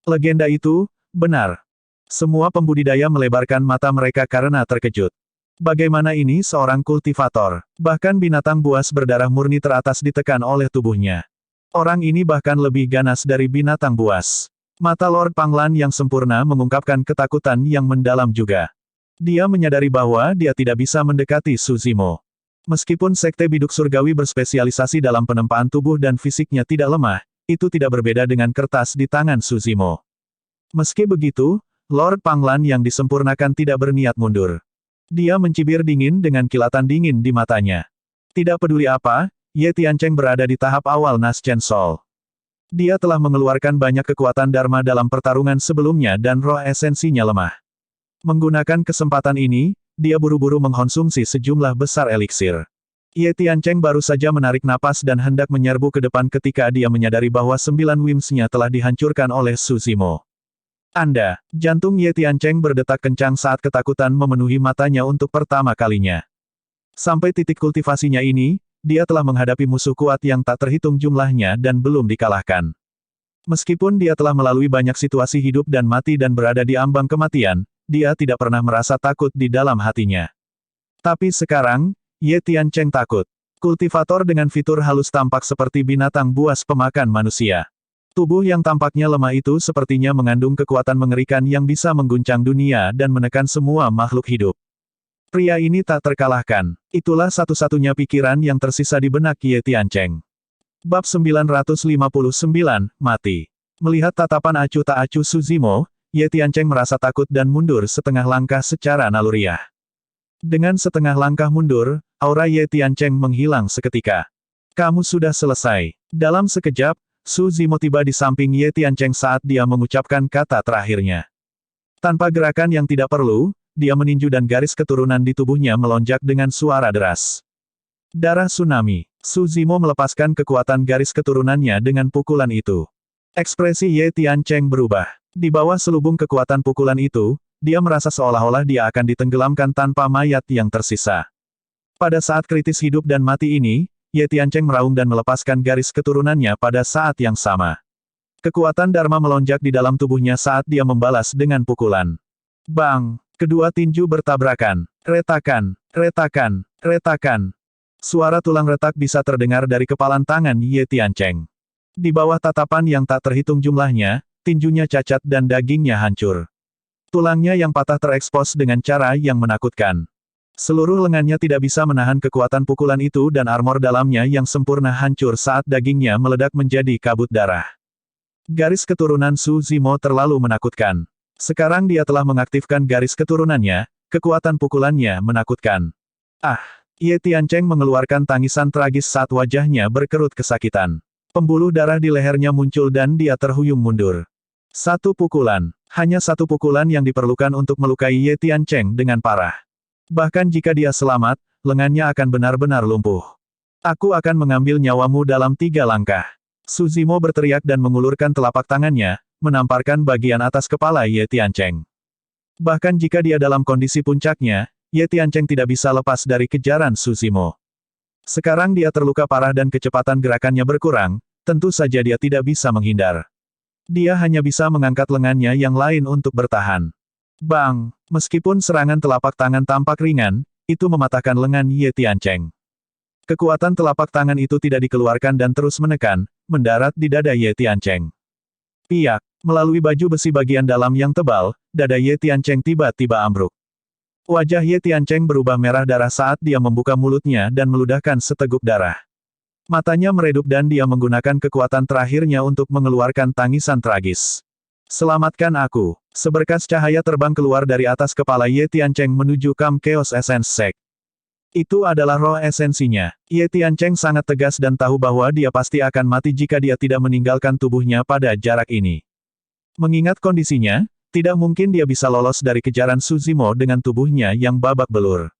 Legenda itu, benar. Semua pembudidaya melebarkan mata mereka karena terkejut. Bagaimana ini seorang kultivator? Bahkan binatang buas berdarah murni teratas ditekan oleh tubuhnya. Orang ini bahkan lebih ganas dari binatang buas. Mata Lord Panglan yang sempurna mengungkapkan ketakutan yang mendalam juga. Dia menyadari bahwa dia tidak bisa mendekati Suzimo. Meskipun Sekte Biduk Surgawi berspesialisasi dalam penempaan tubuh dan fisiknya tidak lemah, itu tidak berbeda dengan kertas di tangan Suzimo. Meski begitu, Lord Panglan yang disempurnakan tidak berniat mundur. Dia mencibir dingin dengan kilatan dingin di matanya. Tidak peduli apa, Ye Tiancheng berada di tahap awal Naschen Soul. Dia telah mengeluarkan banyak kekuatan Dharma dalam pertarungan sebelumnya dan roh esensinya lemah. Menggunakan kesempatan ini, dia buru-buru mengkonsumsi sejumlah besar eliksir. Ye Tiancheng baru saja menarik napas dan hendak menyerbu ke depan ketika dia menyadari bahwa 9 Wimsnya telah dihancurkan oleh Suzimo. Jantung Ye Tiancheng berdetak kencang saat ketakutan memenuhi matanya untuk pertama kalinya. Sampai titik kultivasinya ini, dia telah menghadapi musuh kuat yang tak terhitung jumlahnya dan belum dikalahkan. Meskipun dia telah melalui banyak situasi hidup dan mati dan berada di ambang kematian, dia tidak pernah merasa takut di dalam hatinya. Tapi sekarang, Ye Tiancheng takut. Kultivator dengan fitur halus tampak seperti binatang buas pemakan manusia. Tubuh yang tampaknya lemah itu sepertinya mengandung kekuatan mengerikan yang bisa mengguncang dunia dan menekan semua makhluk hidup. Pria ini tak terkalahkan. Itulah satu-satunya pikiran yang tersisa di benak Ye Tiancheng. Bab 959, Mati. Melihat tatapan acuh tak acuh Suzimo, Ye Tiancheng merasa takut dan mundur setengah langkah secara naluriah. Dengan setengah langkah mundur, aura Ye Tiancheng menghilang seketika. Kamu sudah selesai. Dalam sekejap, Suzimo tiba di samping Ye Tiancheng saat dia mengucapkan kata terakhirnya. Tanpa gerakan yang tidak perlu, dia meninju dan garis keturunan di tubuhnya melonjak dengan suara deras. Darah tsunami. Suzimo melepaskan kekuatan garis keturunannya dengan pukulan itu. Ekspresi Ye Tiancheng berubah. Di bawah selubung kekuatan pukulan itu, dia merasa seolah-olah dia akan ditenggelamkan tanpa mayat yang tersisa. Pada saat kritis hidup dan mati ini, Ye Tiancheng meraung dan melepaskan garis keturunannya pada saat yang sama. Kekuatan Dharma melonjak di dalam tubuhnya saat dia membalas dengan pukulan. Bang! Kedua tinju bertabrakan. Retakan, retakan, retakan. Suara tulang retak bisa terdengar dari kepalan tangan Ye Tiancheng. Di bawah tatapan yang tak terhitung jumlahnya, tinjunya cacat dan dagingnya hancur. Tulangnya yang patah terekspos dengan cara yang menakutkan. Seluruh lengannya tidak bisa menahan kekuatan pukulan itu dan armor dalamnya yang sempurna hancur saat dagingnya meledak menjadi kabut darah. Garis keturunan Suzimo terlalu menakutkan. Sekarang dia telah mengaktifkan garis keturunannya, kekuatan pukulannya menakutkan. Ye Tiancheng mengeluarkan tangisan tragis saat wajahnya berkerut kesakitan. Pembuluh darah di lehernya muncul dan dia terhuyung mundur. Satu pukulan. Hanya satu pukulan yang diperlukan untuk melukai Ye Tiancheng dengan parah. Bahkan jika dia selamat, lengannya akan benar-benar lumpuh. Aku akan mengambil nyawamu dalam 3 langkah. Suzimo berteriak dan mengulurkan telapak tangannya, menamparkan bagian atas kepala Ye Tiancheng. Bahkan jika dia dalam kondisi puncaknya, Ye Tiancheng tidak bisa lepas dari kejaran Suzimo. Sekarang dia terluka parah dan kecepatan gerakannya berkurang, tentu saja dia tidak bisa menghindar. Dia hanya bisa mengangkat lengannya yang lain untuk bertahan. Bang! Meskipun serangan telapak tangan tampak ringan, itu mematahkan lengan Ye Tiancheng. Kekuatan telapak tangan itu tidak dikeluarkan dan terus menekan, mendarat di dada Ye Tiancheng. Piak! Melalui baju besi bagian dalam yang tebal, dada Ye Tiancheng tiba-tiba ambruk. Wajah Ye Tiancheng berubah merah darah saat dia membuka mulutnya dan meludahkan seteguk darah. Matanya meredup dan dia menggunakan kekuatan terakhirnya untuk mengeluarkan tangisan tragis. Selamatkan aku! Seberkas cahaya terbang keluar dari atas kepala Ye Tiancheng menuju Kam Chaos Essence Sect. Itu adalah roh esensinya. Ye Tiancheng sangat tegas dan tahu bahwa dia pasti akan mati jika dia tidak meninggalkan tubuhnya pada jarak ini. Mengingat kondisinya, tidak mungkin dia bisa lolos dari kejaran Suzimo dengan tubuhnya yang babak belur.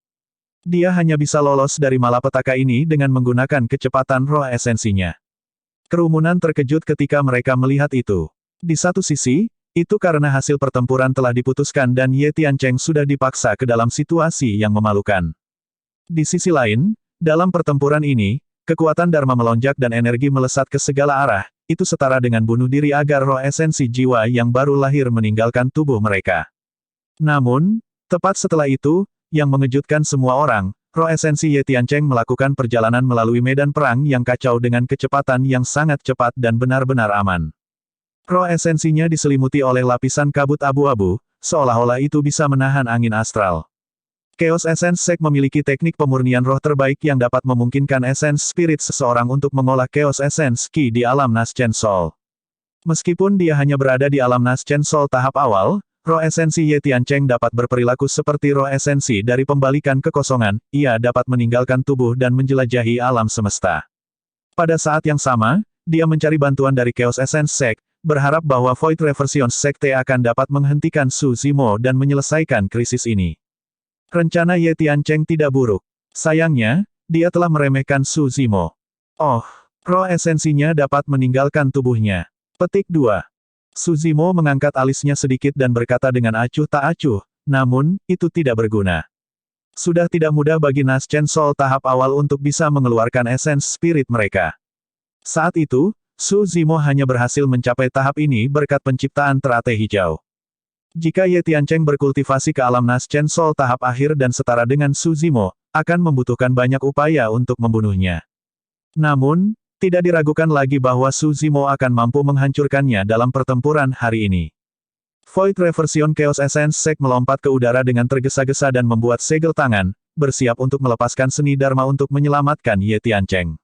Dia hanya bisa lolos dari malapetaka ini dengan menggunakan kecepatan roh esensinya. Kerumunan terkejut ketika mereka melihat itu. Di satu sisi, itu karena hasil pertempuran telah diputuskan dan Ye Tiancheng sudah dipaksa ke dalam situasi yang memalukan. Di sisi lain, dalam pertempuran ini, kekuatan Dharma melonjak dan energi melesat ke segala arah, itu setara dengan bunuh diri agar roh esensi jiwa yang baru lahir meninggalkan tubuh mereka. Namun, tepat setelah itu, yang mengejutkan semua orang, roh esensi Ye Tiancheng melakukan perjalanan melalui medan perang yang kacau dengan kecepatan yang sangat cepat dan benar-benar aman. Roh esensinya diselimuti oleh lapisan kabut abu-abu, seolah-olah itu bisa menahan angin astral. Chaos Essence Sect memiliki teknik pemurnian roh terbaik yang dapat memungkinkan essence spirit seseorang untuk mengolah Chaos Essence Ki di alam Naschen Soul. Meskipun dia hanya berada di alam Naschen Soul tahap awal, roh esensi Ye Tiancheng dapat berperilaku seperti roh esensi dari pembalikan kekosongan, ia dapat meninggalkan tubuh dan menjelajahi alam semesta. Pada saat yang sama, dia mencari bantuan dari Chaos Essence Sect, berharap bahwa Void Reversion Sekte akan dapat menghentikan Su Zimo dan menyelesaikan krisis ini. Rencana Ye Tiancheng tidak buruk. Sayangnya, dia telah meremehkan Su Zimo. Oh, roh esensinya dapat meninggalkan tubuhnya. Petik 2. Su Zimo mengangkat alisnya sedikit dan berkata dengan acuh tak acuh, namun, itu tidak berguna. Sudah tidak mudah bagi Naschen Soul tahap awal untuk bisa mengeluarkan essence spirit mereka. Saat itu, Su Zimo hanya berhasil mencapai tahap ini berkat penciptaan teratai hijau. Jika Ye Tiancheng berkultivasi ke alam Naschen Soul tahap akhir dan setara dengan Su Zimo, akan membutuhkan banyak upaya untuk membunuhnya. Namun, tidak diragukan lagi bahwa Su Zimo akan mampu menghancurkannya dalam pertempuran hari ini. Void Reversion Chaos Essence Sect melompat ke udara dengan tergesa-gesa dan membuat segel tangan, bersiap untuk melepaskan seni Dharma untuk menyelamatkan Ye Tiancheng.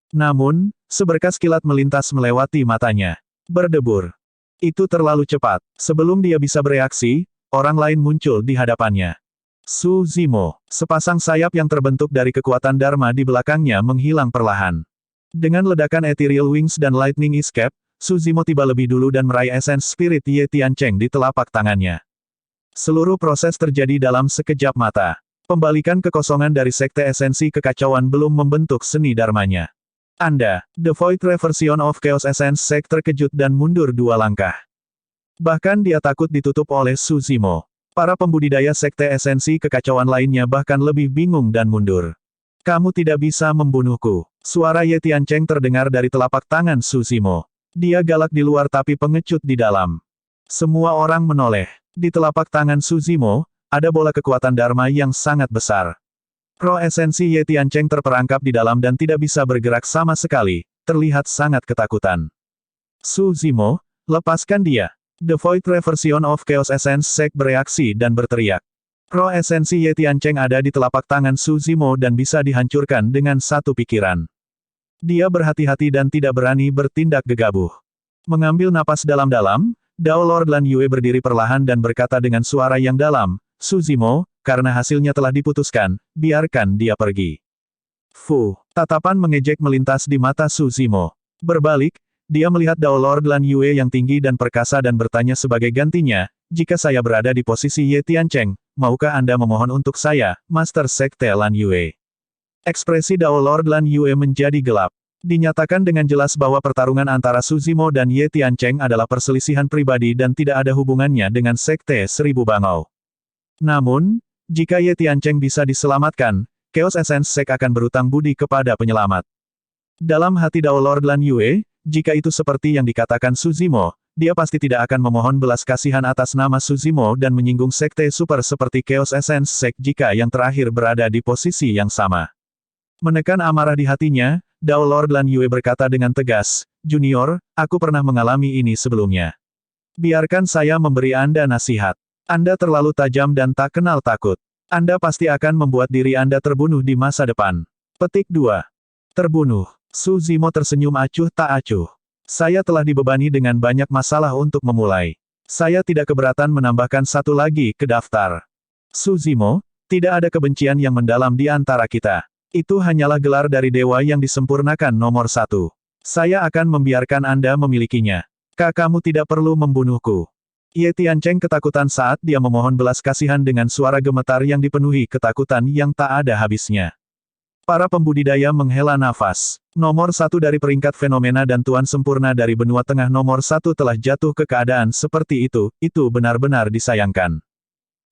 Namun, seberkas kilat melintas melewati matanya. Berdebur. Itu terlalu cepat. Sebelum dia bisa bereaksi, orang lain muncul di hadapannya. Su Zimo. Sepasang sayap yang terbentuk dari kekuatan Dharma di belakangnya menghilang perlahan. Dengan ledakan Ethereal Wings dan Lightning Escape, Su Zimo tiba lebih dulu dan meraih essence spirit Ye Tiancheng di telapak tangannya. Seluruh proses terjadi dalam sekejap mata. Pembalikan kekosongan dari sekte esensi kekacauan belum membentuk seni Dharmanya. Anda, The Void Reversion of Chaos Essence Sect terkejut dan mundur 2 langkah. Bahkan dia takut ditutup oleh Su Zimo. Para pembudidaya sekte esensi kekacauan lainnya bahkan lebih bingung dan mundur. Kamu tidak bisa membunuhku. Suara Ye Tiancheng terdengar dari telapak tangan Su Zimo. Dia galak di luar tapi pengecut di dalam. Semua orang menoleh. Di telapak tangan Su Zimo, ada bola kekuatan Dharma yang sangat besar. Roh esensi Ye Tiancheng terperangkap di dalam dan tidak bisa bergerak sama sekali, terlihat sangat ketakutan. Su Zimo, lepaskan dia. The Void Reversion of Chaos Essence Sect bereaksi dan berteriak. Roh esensi Ye Tiancheng ada di telapak tangan Su Zimo dan bisa dihancurkan dengan satu pikiran. Dia berhati-hati dan tidak berani bertindak gegabah. Mengambil napas dalam-dalam, Dao Lord Lan Yue berdiri perlahan dan berkata dengan suara yang dalam, Su Zimo, karena hasilnya telah diputuskan, biarkan dia pergi. Fu, tatapan mengejek melintas di mata Su Zimo. Berbalik, dia melihat Dao Lord Lan Yue yang tinggi dan perkasa dan bertanya sebagai gantinya, jika saya berada di posisi Ye Tiancheng, maukah Anda memohon untuk saya, Master Sekte Lan Yue? Ekspresi Dao Lord Lan Yue menjadi gelap. Dinyatakan dengan jelas bahwa pertarungan antara Suzimo dan Ye Tiancheng adalah perselisihan pribadi dan tidak ada hubungannya dengan Sekte Seribu Bangau. Namun, jika Ye Tiancheng bisa diselamatkan, Chaos Essence Sect akan berutang budi kepada penyelamat. Dalam hati Dao Lord Lan Yue, jika itu seperti yang dikatakan Suzimo, dia pasti tidak akan memohon belas kasihan atas nama Suzimo dan menyinggung Sekte Super seperti Chaos Essence Sect jika yang terakhir berada di posisi yang sama. Menekan amarah di hatinya, Dao Lord Lan Yue berkata dengan tegas, "Junior, aku pernah mengalami ini sebelumnya. Biarkan saya memberi Anda nasihat. Anda terlalu tajam dan tak kenal takut. Anda pasti akan membuat diri Anda terbunuh di masa depan." Petik 2. Terbunuh. Suzimo tersenyum acuh tak acuh. Saya telah dibebani dengan banyak masalah untuk memulai. Saya tidak keberatan menambahkan satu lagi ke daftar. Suzimo, tidak ada kebencian yang mendalam di antara kita. Itu hanyalah gelar dari dewa yang disempurnakan nomor 1. Saya akan membiarkan Anda memilikinya. Kamu tidak perlu membunuhku. Ye Tiancheng ketakutan saat dia memohon belas kasihan dengan suara gemetar yang dipenuhi ketakutan yang tak ada habisnya. Para pembudidaya menghela nafas. Nomor 1 dari peringkat fenomena dan Tuan Sempurna dari benua tengah nomor 1 telah jatuh ke keadaan seperti itu benar-benar disayangkan.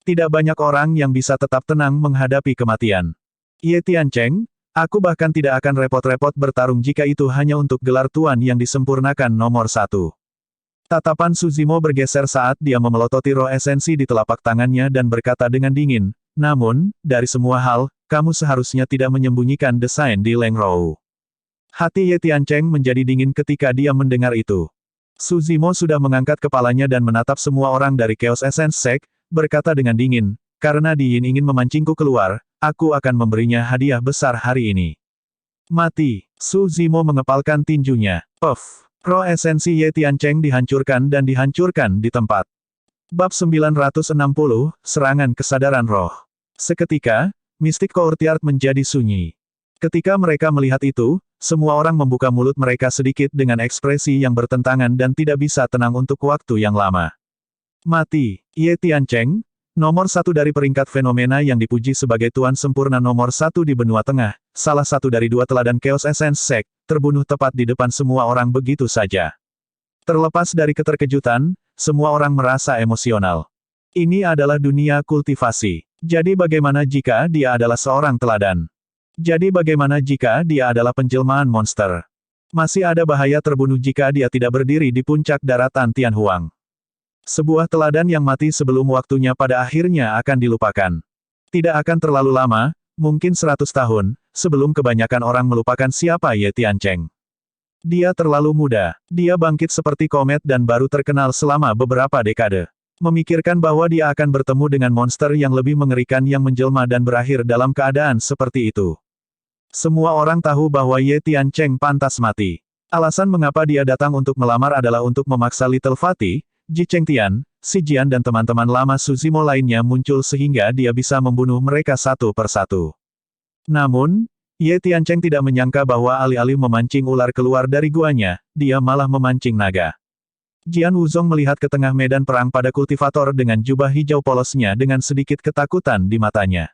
Tidak banyak orang yang bisa tetap tenang menghadapi kematian. Ye Tiancheng, aku bahkan tidak akan repot-repot bertarung jika itu hanya untuk gelar Tuan yang disempurnakan nomor 1. Tatapan Suzimo bergeser saat dia memelototi roh esensi di telapak tangannya dan berkata dengan dingin, "Namun, dari semua hal, kamu seharusnya tidak menyembunyikan desain di Leng Rou." Hati Ye Tiancheng menjadi dingin ketika dia mendengar itu. Suzimo sudah mengangkat kepalanya dan menatap semua orang dari Chaos Essence Sect, berkata dengan dingin, "Karena Diin ingin memancingku keluar, aku akan memberinya hadiah besar hari ini." Mati. Suzimo mengepalkan tinjunya. Puff. Roh esensi Ye Tiancheng dihancurkan dan dihancurkan di tempat. Bab 960, Serangan Kesadaran Roh. Seketika, mistik Courtyard menjadi sunyi. Ketika mereka melihat itu, semua orang membuka mulut mereka sedikit dengan ekspresi yang bertentangan dan tidak bisa tenang untuk waktu yang lama. Mati. Ye Tiancheng, nomor 1 dari peringkat fenomena yang dipuji sebagai Tuan Sempurna nomor 1 di benua tengah, salah satu dari 2 teladan Chaos Essence Sect, terbunuh tepat di depan semua orang begitu saja. Terlepas dari keterkejutan, semua orang merasa emosional. Ini adalah dunia kultivasi. Jadi bagaimana jika dia adalah seorang teladan? Jadi bagaimana jika dia adalah penjelmaan monster? Masih ada bahaya terbunuh jika dia tidak berdiri di puncak daratan Tianhuang. Sebuah teladan yang mati sebelum waktunya pada akhirnya akan dilupakan. Tidak akan terlalu lama, mungkin 100 tahun, sebelum kebanyakan orang melupakan siapa Ye Tiancheng. Dia terlalu muda. Dia bangkit seperti komet dan baru terkenal selama beberapa dekade. Memikirkan bahwa dia akan bertemu dengan monster yang lebih mengerikan yang menjelma dan berakhir dalam keadaan seperti itu. Semua orang tahu bahwa Ye Tiancheng pantas mati. Alasan mengapa dia datang untuk melamar adalah untuk memaksa Little Fatih, Ji Chengtian, Si Jian dan teman-teman lama Suzimo lainnya muncul sehingga dia bisa membunuh mereka satu persatu. Namun, Ye Tiancheng tidak menyangka bahwa alih-alih memancing ular keluar dari guanya, dia malah memancing naga. Jian Wuzong melihat ke tengah medan perang pada kultivator dengan jubah hijau polosnya dengan sedikit ketakutan di matanya.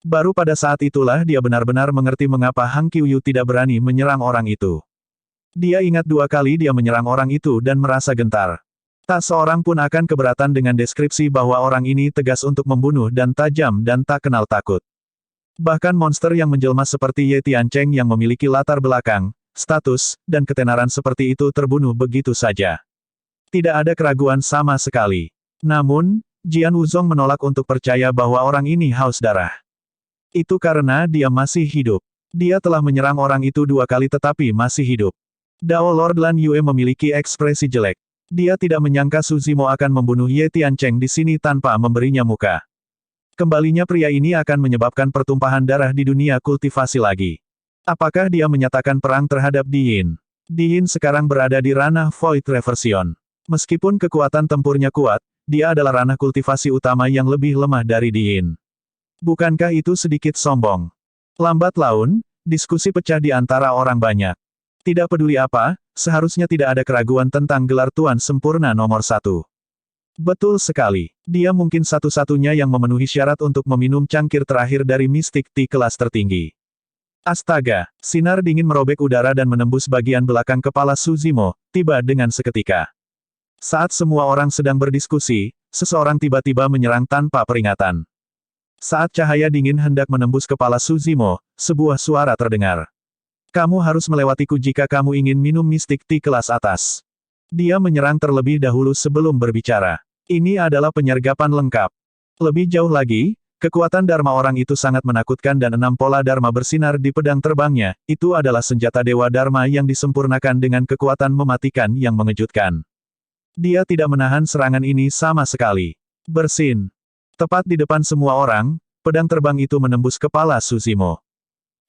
Baru pada saat itulah dia benar-benar mengerti mengapa Hang Qiuyu tidak berani menyerang orang itu. Dia ingat 2 kali dia menyerang orang itu dan merasa gentar. Tak seorang pun akan keberatan dengan deskripsi bahwa orang ini tegas untuk membunuh dan tajam dan tak kenal takut. Bahkan monster yang menjelma seperti Ye Tiancheng yang memiliki latar belakang, status, dan ketenaran seperti itu terbunuh begitu saja. Tidak ada keraguan sama sekali. Namun, Jian Wuzong menolak untuk percaya bahwa orang ini haus darah. Itu karena dia masih hidup. Dia telah menyerang orang itu 2 kali tetapi masih hidup. Dao Lord Lan Yue memiliki ekspresi jelek. Dia tidak menyangka Suzimo akan membunuh Ye Tiancheng di sini tanpa memberinya muka. Kembalinya pria ini akan menyebabkan pertumpahan darah di dunia kultivasi lagi. Apakah dia menyatakan perang terhadap Diin? Diin sekarang berada di ranah Void Reversion. Meskipun kekuatan tempurnya kuat, dia adalah ranah kultivasi utama yang lebih lemah dari Diin. Bukankah itu sedikit sombong? Lambat laun, diskusi pecah di antara orang banyak. Tidak peduli apa, seharusnya tidak ada keraguan tentang gelar Tuan Sempurna nomor 1. Betul sekali. Dia mungkin satu-satunya yang memenuhi syarat untuk meminum cangkir terakhir dari mistik di kelas tertinggi. Astaga, sinar dingin merobek udara dan menembus bagian belakang kepala Suzimo, tiba dengan seketika. Saat semua orang sedang berdiskusi, seseorang tiba-tiba menyerang tanpa peringatan. Saat cahaya dingin hendak menembus kepala Suzimo, sebuah suara terdengar. Kamu harus melewatiku jika kamu ingin minum mistik tea kelas atas. Dia menyerang terlebih dahulu sebelum berbicara. Ini adalah penyergapan lengkap. Lebih jauh lagi, kekuatan Dharma orang itu sangat menakutkan dan 6 pola Dharma bersinar di pedang terbangnya, itu adalah senjata Dewa Dharma yang disempurnakan dengan kekuatan mematikan yang mengejutkan. Dia tidak menahan serangan ini sama sekali. Bersin. Tepat di depan semua orang, pedang terbang itu menembus kepala Suzimo.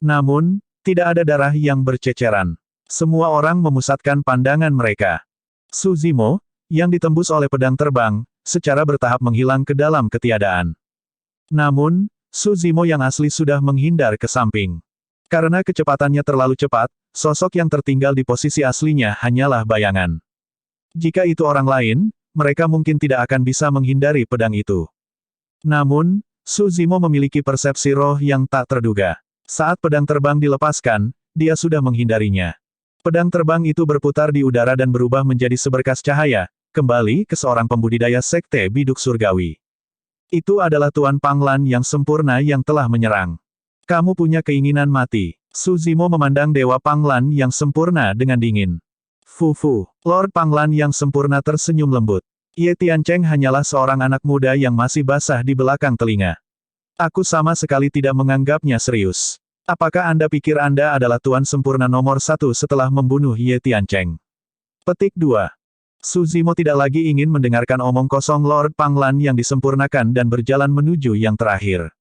Namun, tidak ada darah yang berceceran. Semua orang memusatkan pandangan mereka. Suzimo, yang ditembus oleh pedang terbang, secara bertahap menghilang ke dalam ketiadaan. Namun, Suzimo yang asli sudah menghindar ke samping. Karena kecepatannya terlalu cepat, sosok yang tertinggal di posisi aslinya hanyalah bayangan. Jika itu orang lain, mereka mungkin tidak akan bisa menghindari pedang itu. Namun, Suzimo memiliki persepsi roh yang tak terduga. Saat pedang terbang dilepaskan, dia sudah menghindarinya. Pedang terbang itu berputar di udara dan berubah menjadi seberkas cahaya, kembali ke seorang pembudidaya sekte biduk surgawi. Itu adalah Tuan Panglan yang sempurna yang telah menyerang. Kamu punya keinginan mati. Suzimo memandang Dewa Panglan yang sempurna dengan dingin. Fufu, Lord Panglan yang sempurna tersenyum lembut. Ye Tiancheng hanyalah seorang anak muda yang masih basah di belakang telinga. Aku sama sekali tidak menganggapnya serius. Apakah Anda pikir Anda adalah Tuan sempurna nomor 1 setelah membunuh Ye Tiancheng? Petik 2. Suzimo tidak lagi ingin mendengarkan omong kosong Lord Panglan yang disempurnakan dan berjalan menuju yang terakhir.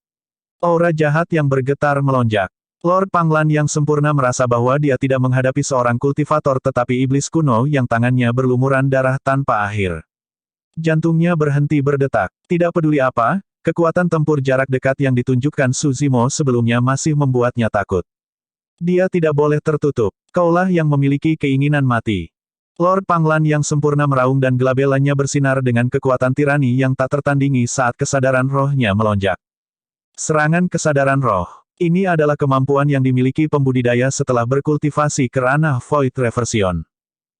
Aura jahat yang bergetar melonjak. Lord Panglan yang sempurna merasa bahwa dia tidak menghadapi seorang kultivator tetapi iblis kuno yang tangannya berlumuran darah tanpa akhir. Jantungnya berhenti berdetak. Tidak peduli apa, kekuatan tempur jarak dekat yang ditunjukkan Suzimo sebelumnya masih membuatnya takut. Dia tidak boleh tertutup. Kaulah yang memiliki keinginan mati. Lord Panglan yang sempurna meraung dan gelabelannya bersinar dengan kekuatan tirani yang tak tertandingi saat kesadaran rohnya melonjak. Serangan kesadaran roh. Ini adalah kemampuan yang dimiliki pembudidaya setelah berkultivasi ke ranah Void Reversion.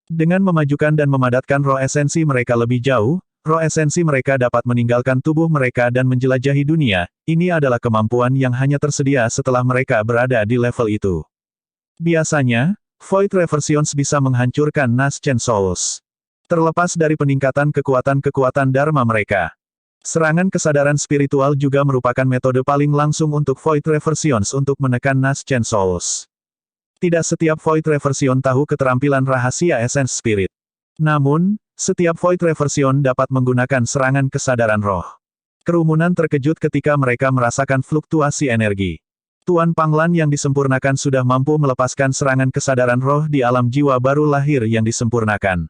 Dengan memajukan dan memadatkan roh esensi mereka lebih jauh, roh esensi mereka dapat meninggalkan tubuh mereka dan menjelajahi dunia. Ini adalah kemampuan yang hanya tersedia setelah mereka berada di level itu. Biasanya, Void Reversions bisa menghancurkan Naschen Souls. Terlepas dari peningkatan kekuatan-kekuatan Dharma mereka. Serangan kesadaran spiritual juga merupakan metode paling langsung untuk Void Reversions untuk menekan Naschen Souls. Tidak setiap Void Reversion tahu keterampilan rahasia Essence Spirit. Namun, setiap Void Reversion dapat menggunakan serangan kesadaran roh. Kerumunan terkejut ketika mereka merasakan fluktuasi energi. Tuan Panglan yang disempurnakan sudah mampu melepaskan serangan kesadaran roh di alam jiwa baru lahir yang disempurnakan.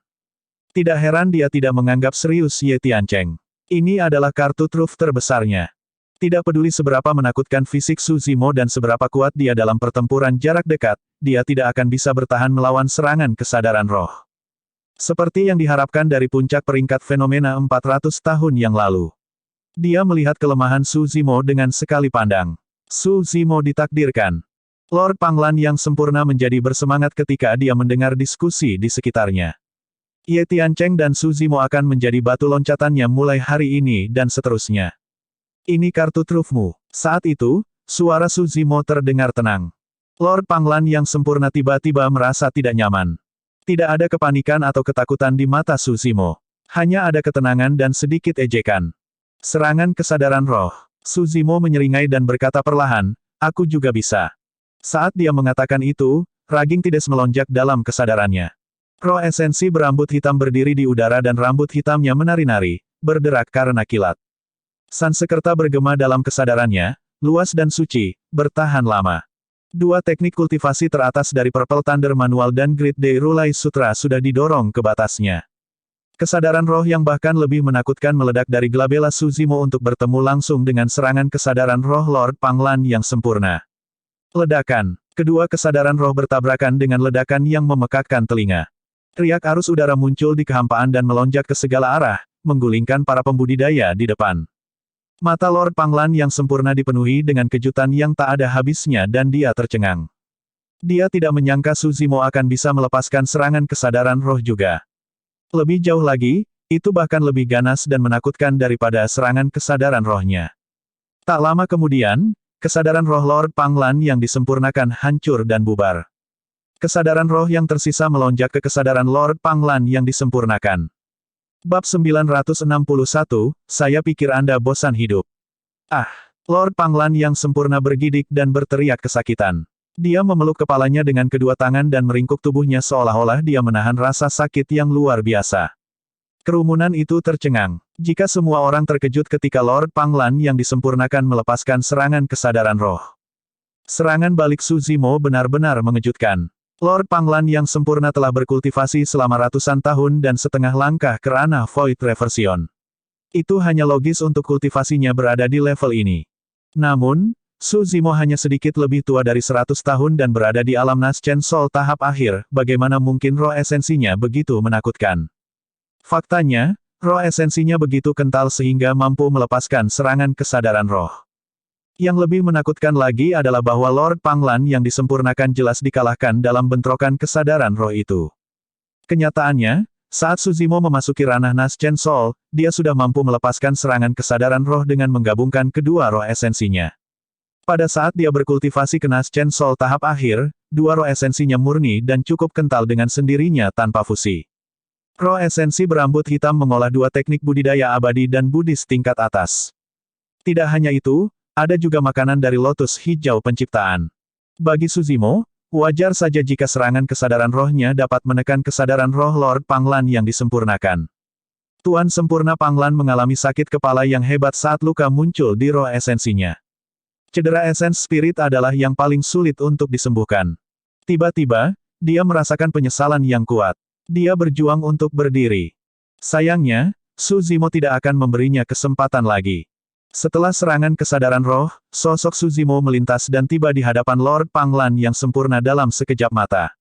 Tidak heran dia tidak menganggap serius Ye Tiancheng. Ini adalah kartu truf terbesarnya. Tidak peduli seberapa menakutkan fisik Suzimo dan seberapa kuat dia dalam pertempuran jarak dekat, dia tidak akan bisa bertahan melawan serangan kesadaran roh. Seperti yang diharapkan dari puncak peringkat fenomena 400 tahun yang lalu. Dia melihat kelemahan Suzimo dengan sekali pandang. Suzimo ditakdirkan. Lord Panglan yang sempurna menjadi bersemangat ketika dia mendengar diskusi di sekitarnya. Ye Tiancheng dan Suzimo akan menjadi batu loncatannya mulai hari ini dan seterusnya. Ini kartu trufmu. Saat itu, suara Suzimo terdengar tenang. Lord Panglan yang sempurna tiba-tiba merasa tidak nyaman. Tidak ada kepanikan atau ketakutan di mata Suzimo. Hanya ada ketenangan dan sedikit ejekan. Serangan kesadaran roh. Suzimo menyeringai dan berkata perlahan, aku juga bisa. Saat dia mengatakan itu, raging Tides melonjak dalam kesadarannya. Roh esensi berambut hitam berdiri di udara dan rambut hitamnya menari-nari, berderak karena kilat. Sansekerta bergema dalam kesadarannya, luas dan suci, bertahan lama. Dua teknik kultivasi teratas dari Purple Thunder Manual dan Great Day Rulai Sutra sudah didorong ke batasnya. Kesadaran roh yang bahkan lebih menakutkan meledak dari Glabella Suzimo untuk bertemu langsung dengan serangan kesadaran roh Lord Panglan yang sempurna. Ledakan. Kedua kesadaran roh bertabrakan dengan ledakan yang memekakkan telinga. Riak arus udara muncul di kehampaan dan melonjak ke segala arah, menggulingkan para pembudidaya di depan. Mata Lord Panglan yang sempurna dipenuhi dengan kejutan yang tak ada habisnya dan dia tercengang. Dia tidak menyangka Su Zimo akan bisa melepaskan serangan kesadaran roh juga. Lebih jauh lagi, itu bahkan lebih ganas dan menakutkan daripada serangan kesadaran rohnya. Tak lama kemudian, kesadaran roh Lord Panglan yang disempurnakan hancur dan bubar. Kesadaran roh yang tersisa melonjak ke kesadaran Lord Panglan yang disempurnakan. Bab 961, saya pikir Anda bosan hidup. Ah! Lord Panglan yang sempurna bergidik dan berteriak kesakitan. Dia memeluk kepalanya dengan kedua tangan dan meringkuk tubuhnya seolah-olah dia menahan rasa sakit yang luar biasa. Kerumunan itu tercengang. Jika semua orang terkejut ketika Lord Panglan yang disempurnakan melepaskan serangan kesadaran roh. Serangan balik Su Zimo benar-benar mengejutkan. Lord Panglan yang sempurna telah berkultivasi selama ratusan tahun dan setengah langkah ke ranah Void Reversion. Itu hanya logis untuk kultivasinya berada di level ini. Namun, Su Zimo hanya sedikit lebih tua dari 100 tahun dan berada di alam Naschen Soul tahap akhir, bagaimana mungkin roh esensinya begitu menakutkan? Faktanya, roh esensinya begitu kental sehingga mampu melepaskan serangan kesadaran roh. Yang lebih menakutkan lagi adalah bahwa Lord Panglan yang disempurnakan jelas dikalahkan dalam bentrokan kesadaran roh itu. Kenyataannya, saat Su Zimo memasuki ranah Naschen Soul, dia sudah mampu melepaskan serangan kesadaran roh dengan menggabungkan kedua roh esensinya. Pada saat dia berkultivasi ke Naschen Soul tahap akhir, dua roh esensinya murni dan cukup kental dengan sendirinya tanpa fusi. Roh esensi berambut hitam mengolah dua teknik budidaya abadi dan Buddhis tingkat atas. Tidak hanya itu, ada juga makanan dari lotus hijau penciptaan. Bagi Su Zimo, wajar saja jika serangan kesadaran rohnya dapat menekan kesadaran roh Lord Panglan yang disempurnakan. Tuan Sempurna Panglan mengalami sakit kepala yang hebat saat luka muncul di roh esensinya. Cedera esens spirit adalah yang paling sulit untuk disembuhkan. Tiba-tiba, dia merasakan penyesalan yang kuat. Dia berjuang untuk berdiri. Sayangnya, Su Zimo tidak akan memberinya kesempatan lagi. Setelah serangan kesadaran roh, sosok Su Zimo melintas dan tiba di hadapan Lord Panglan yang sempurna dalam sekejap mata.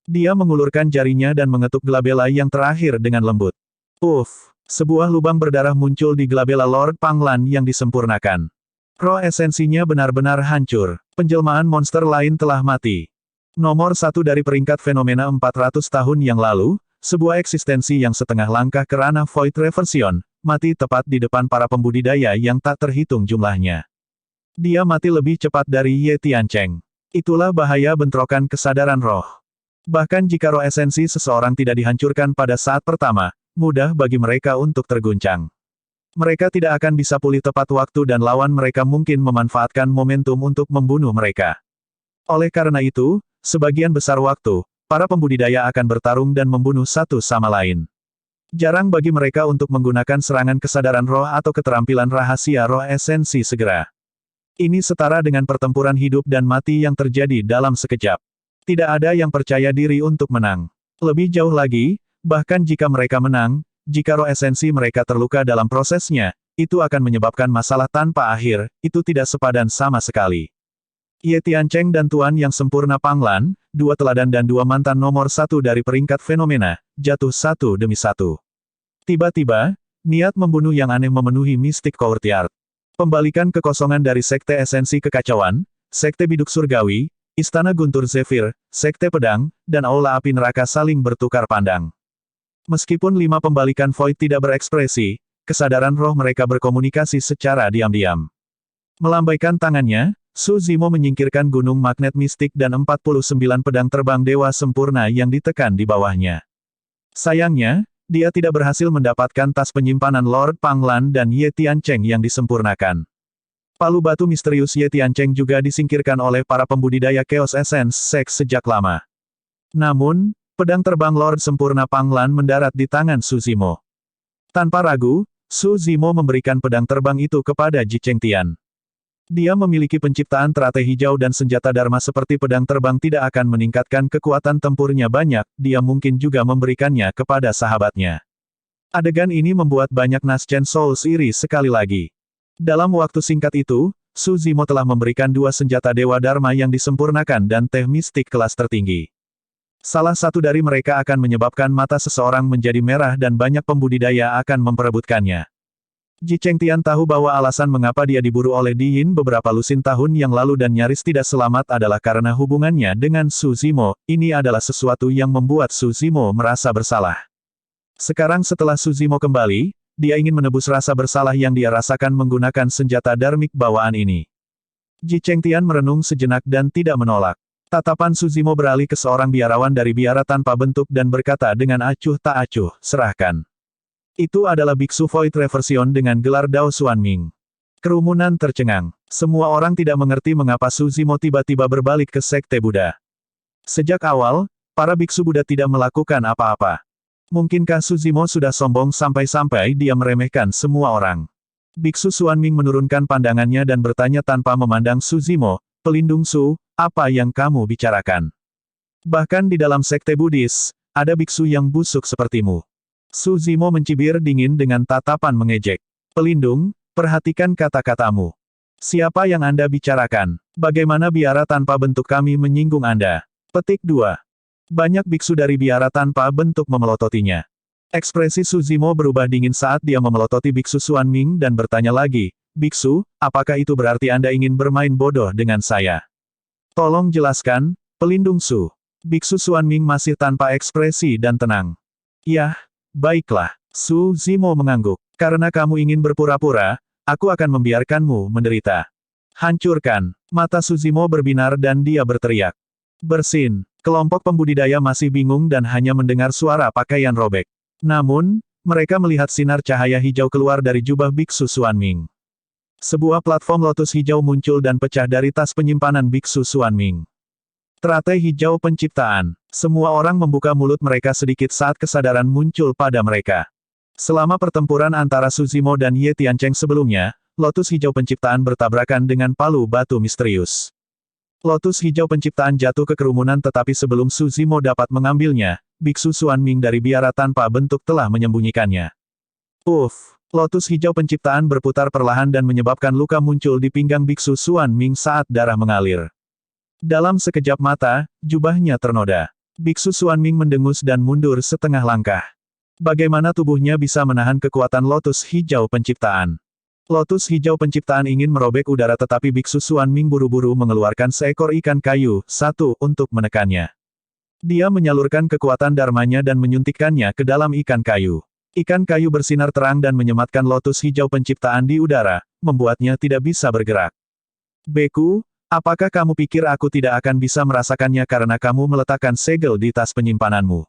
Dia mengulurkan jarinya dan mengetuk glabella yang terakhir dengan lembut. Uff! Sebuah lubang berdarah muncul di glabella Lord Panglan yang disempurnakan. Roh esensinya benar-benar hancur. Penjelmaan monster lain telah mati. Nomor satu dari peringkat fenomena 400 tahun yang lalu, sebuah eksistensi yang setengah langkah ke ranah Void Reversion, mati tepat di depan para pembudidaya yang tak terhitung jumlahnya. Dia mati lebih cepat dari Ye Tiancheng. Itulah bahaya bentrokan kesadaran roh. Bahkan jika roh esensi seseorang tidak dihancurkan pada saat pertama, mudah bagi mereka untuk terguncang. Mereka tidak akan bisa pulih tepat waktu dan lawan mereka mungkin memanfaatkan momentum untuk membunuh mereka. Oleh karena itu, sebagian besar waktu, para pembudidaya akan bertarung dan membunuh satu sama lain. Jarang bagi mereka untuk menggunakan serangan kesadaran roh atau keterampilan rahasia roh esensi segera. Ini setara dengan pertempuran hidup dan mati yang terjadi dalam sekejap. Tidak ada yang percaya diri untuk menang. Lebih jauh lagi, bahkan jika mereka menang, jika roh esensi mereka terluka dalam prosesnya, itu akan menyebabkan masalah tanpa akhir, itu tidak sepadan sama sekali. Ye Tiancheng dan Tuan yang sempurna Panglan, dua teladan dan dua mantan nomor satu dari peringkat fenomena, jatuh satu demi satu. Tiba-tiba, niat membunuh yang aneh memenuhi Mystic Courtyard. Pembalikan kekosongan dari Sekte Esensi Kekacauan, Sekte Biduk Surgawi, Istana Guntur Zephyr, Sekte Pedang, dan Aula Api Neraka saling bertukar pandang. Meskipun lima pembalikan Void tidak berekspresi, kesadaran roh mereka berkomunikasi secara diam-diam. Melambaikan tangannya, Su Zimo menyingkirkan gunung magnet mistik dan 49 pedang terbang dewa sempurna yang ditekan di bawahnya. Sayangnya, dia tidak berhasil mendapatkan tas penyimpanan Lord Panglan dan Ye Tiancheng yang disempurnakan. Palu batu misterius Ye Tiancheng juga disingkirkan oleh para pembudidaya Chaos Essence Seks sejak lama. Namun, pedang terbang Lord Sempurna Panglan mendarat di tangan Su Zimo. Tanpa ragu, Su Zimo memberikan pedang terbang itu kepada Ji Chengtian. Dia memiliki penciptaan teratai hijau dan senjata Dharma seperti pedang terbang tidak akan meningkatkan kekuatan tempurnya banyak, dia mungkin juga memberikannya kepada sahabatnya. Adegan ini membuat banyak Naschen Souls iri sekali lagi. Dalam waktu singkat itu, Su Zimo telah memberikan dua senjata Dewa Dharma yang disempurnakan dan teh mistik kelas tertinggi. Salah satu dari mereka akan menyebabkan mata seseorang menjadi merah dan banyak pembudidaya akan memperebutkannya. Ji Chengtian tahu bahwa alasan mengapa dia diburu oleh Di Yin beberapa lusin tahun yang lalu dan nyaris tidak selamat adalah karena hubungannya dengan Su Zimo. Ini adalah sesuatu yang membuat Su Zimo merasa bersalah. Sekarang setelah Su Zimo kembali, dia ingin menebus rasa bersalah yang dia rasakan menggunakan senjata darmik bawaan ini. Ji Chengtian merenung sejenak dan tidak menolak. Tatapan Su Zimo beralih ke seorang biarawan dari biara tanpa bentuk dan berkata dengan acuh tak acuh, serahkan. Itu adalah Biksu Void Reversion dengan gelar Dao Xuanming. Kerumunan tercengang. Semua orang tidak mengerti mengapa Su Zimo tiba-tiba berbalik ke Sekte Buddha. Sejak awal, para Biksu Buddha tidak melakukan apa-apa. Mungkinkah Su Zimo sudah sombong sampai-sampai dia meremehkan semua orang? Biksu Xuanming menurunkan pandangannya dan bertanya tanpa memandang Su Zimo, "Pelindung Su, apa yang kamu bicarakan?" Bahkan di dalam Sekte Buddhis, ada biksu yang busuk sepertimu. Su Zimo mencibir dingin dengan tatapan mengejek. "Pelindung, perhatikan kata-katamu. Siapa yang Anda bicarakan? Bagaimana biara tanpa bentuk kami menyinggung Anda?" Petik 2. Banyak biksu dari biara tanpa bentuk memelototinya. Ekspresi Su Zimo berubah dingin saat dia memelototi Biksu Xuanming dan bertanya lagi, "Biksu, apakah itu berarti Anda ingin bermain bodoh dengan saya? Tolong jelaskan, pelindung Su." Biksu Xuanming masih tanpa ekspresi dan tenang. "Yah, baiklah." Su Zimo mengangguk. "Karena kamu ingin berpura-pura, aku akan membiarkanmu menderita." "Hancurkan." Mata Su Zimo berbinar dan dia berteriak. "Bersin." Kelompok pembudidaya masih bingung dan hanya mendengar suara pakaian robek. Namun, mereka melihat sinar cahaya hijau keluar dari jubah Biksu Xuanming. Sebuah platform lotus hijau muncul dan pecah dari tas penyimpanan Biksu Xuanming. Teratai hijau penciptaan. Semua orang membuka mulut mereka sedikit saat kesadaran muncul pada mereka. Selama pertempuran antara Su Zimo dan Ye Tiancheng sebelumnya, lotus hijau penciptaan bertabrakan dengan palu batu misterius. Lotus hijau penciptaan jatuh ke kerumunan tetapi sebelum Su Zimo dapat mengambilnya, Biksu Xuanming dari biara tanpa bentuk telah menyembunyikannya. Lotus hijau penciptaan berputar perlahan dan menyebabkan luka muncul di pinggang Biksu Xuanming saat darah mengalir. Dalam sekejap mata, jubahnya ternoda. Biksu Xuanming mendengus dan mundur setengah langkah. Bagaimana tubuhnya bisa menahan kekuatan lotus hijau penciptaan? Lotus hijau penciptaan ingin merobek udara tetapi Biksu Xuanming buru-buru mengeluarkan seekor ikan kayu, satu, untuk menekannya. Dia menyalurkan kekuatan dharmanya dan menyuntikkannya ke dalam ikan kayu. Ikan kayu bersinar terang dan menyematkan lotus hijau penciptaan di udara, membuatnya tidak bisa bergerak. "Beku, apakah kamu pikir aku tidak akan bisa merasakannya karena kamu meletakkan segel di tas penyimpananmu?"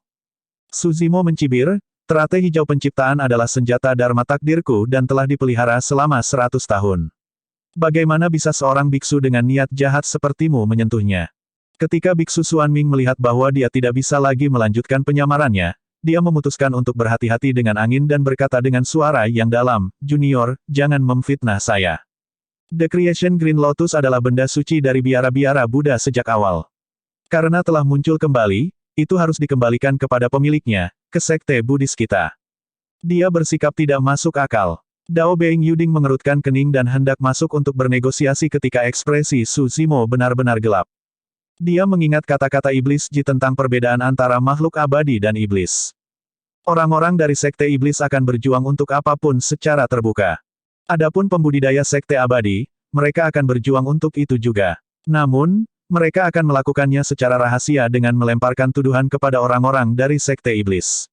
Su Zimo mencibir, "Teratai hijau penciptaan adalah senjata dharma takdirku dan telah dipelihara selama 100 tahun. Bagaimana bisa seorang biksu dengan niat jahat sepertimu menyentuhnya?" Ketika Biksu Xuanming melihat bahwa dia tidak bisa lagi melanjutkan penyamarannya, dia memutuskan untuk berhati-hati dengan angin dan berkata dengan suara yang dalam, "Junior, jangan memfitnah saya. The Creation Green Lotus adalah benda suci dari biara-biara Buddha sejak awal. Karena telah muncul kembali, itu harus dikembalikan kepada pemiliknya, ke sekte Buddhis kita." Dia bersikap tidak masuk akal. Dao Being Yuding mengerutkan kening dan hendak masuk untuk bernegosiasi ketika ekspresi Su Zimo benar-benar gelap. Dia mengingat kata-kata Iblis Ji tentang perbedaan antara makhluk abadi dan iblis. Orang-orang dari sekte iblis akan berjuang untuk apapun secara terbuka. Adapun pembudidaya sekte abadi, mereka akan berjuang untuk itu juga. Namun, mereka akan melakukannya secara rahasia dengan melemparkan tuduhan kepada orang-orang dari sekte iblis.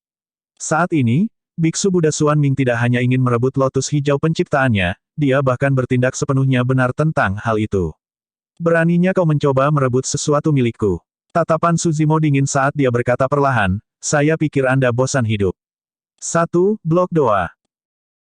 Saat ini, Biksu Buddha Xuanming tidak hanya ingin merebut lotus hijau penciptaannya, dia bahkan bertindak sepenuhnya benar tentang hal itu. "Beraninya kau mencoba merebut sesuatu milikku." Tatapan Su Zimo dingin saat dia berkata perlahan, "Saya pikir Anda bosan hidup." 1. Blok Doa.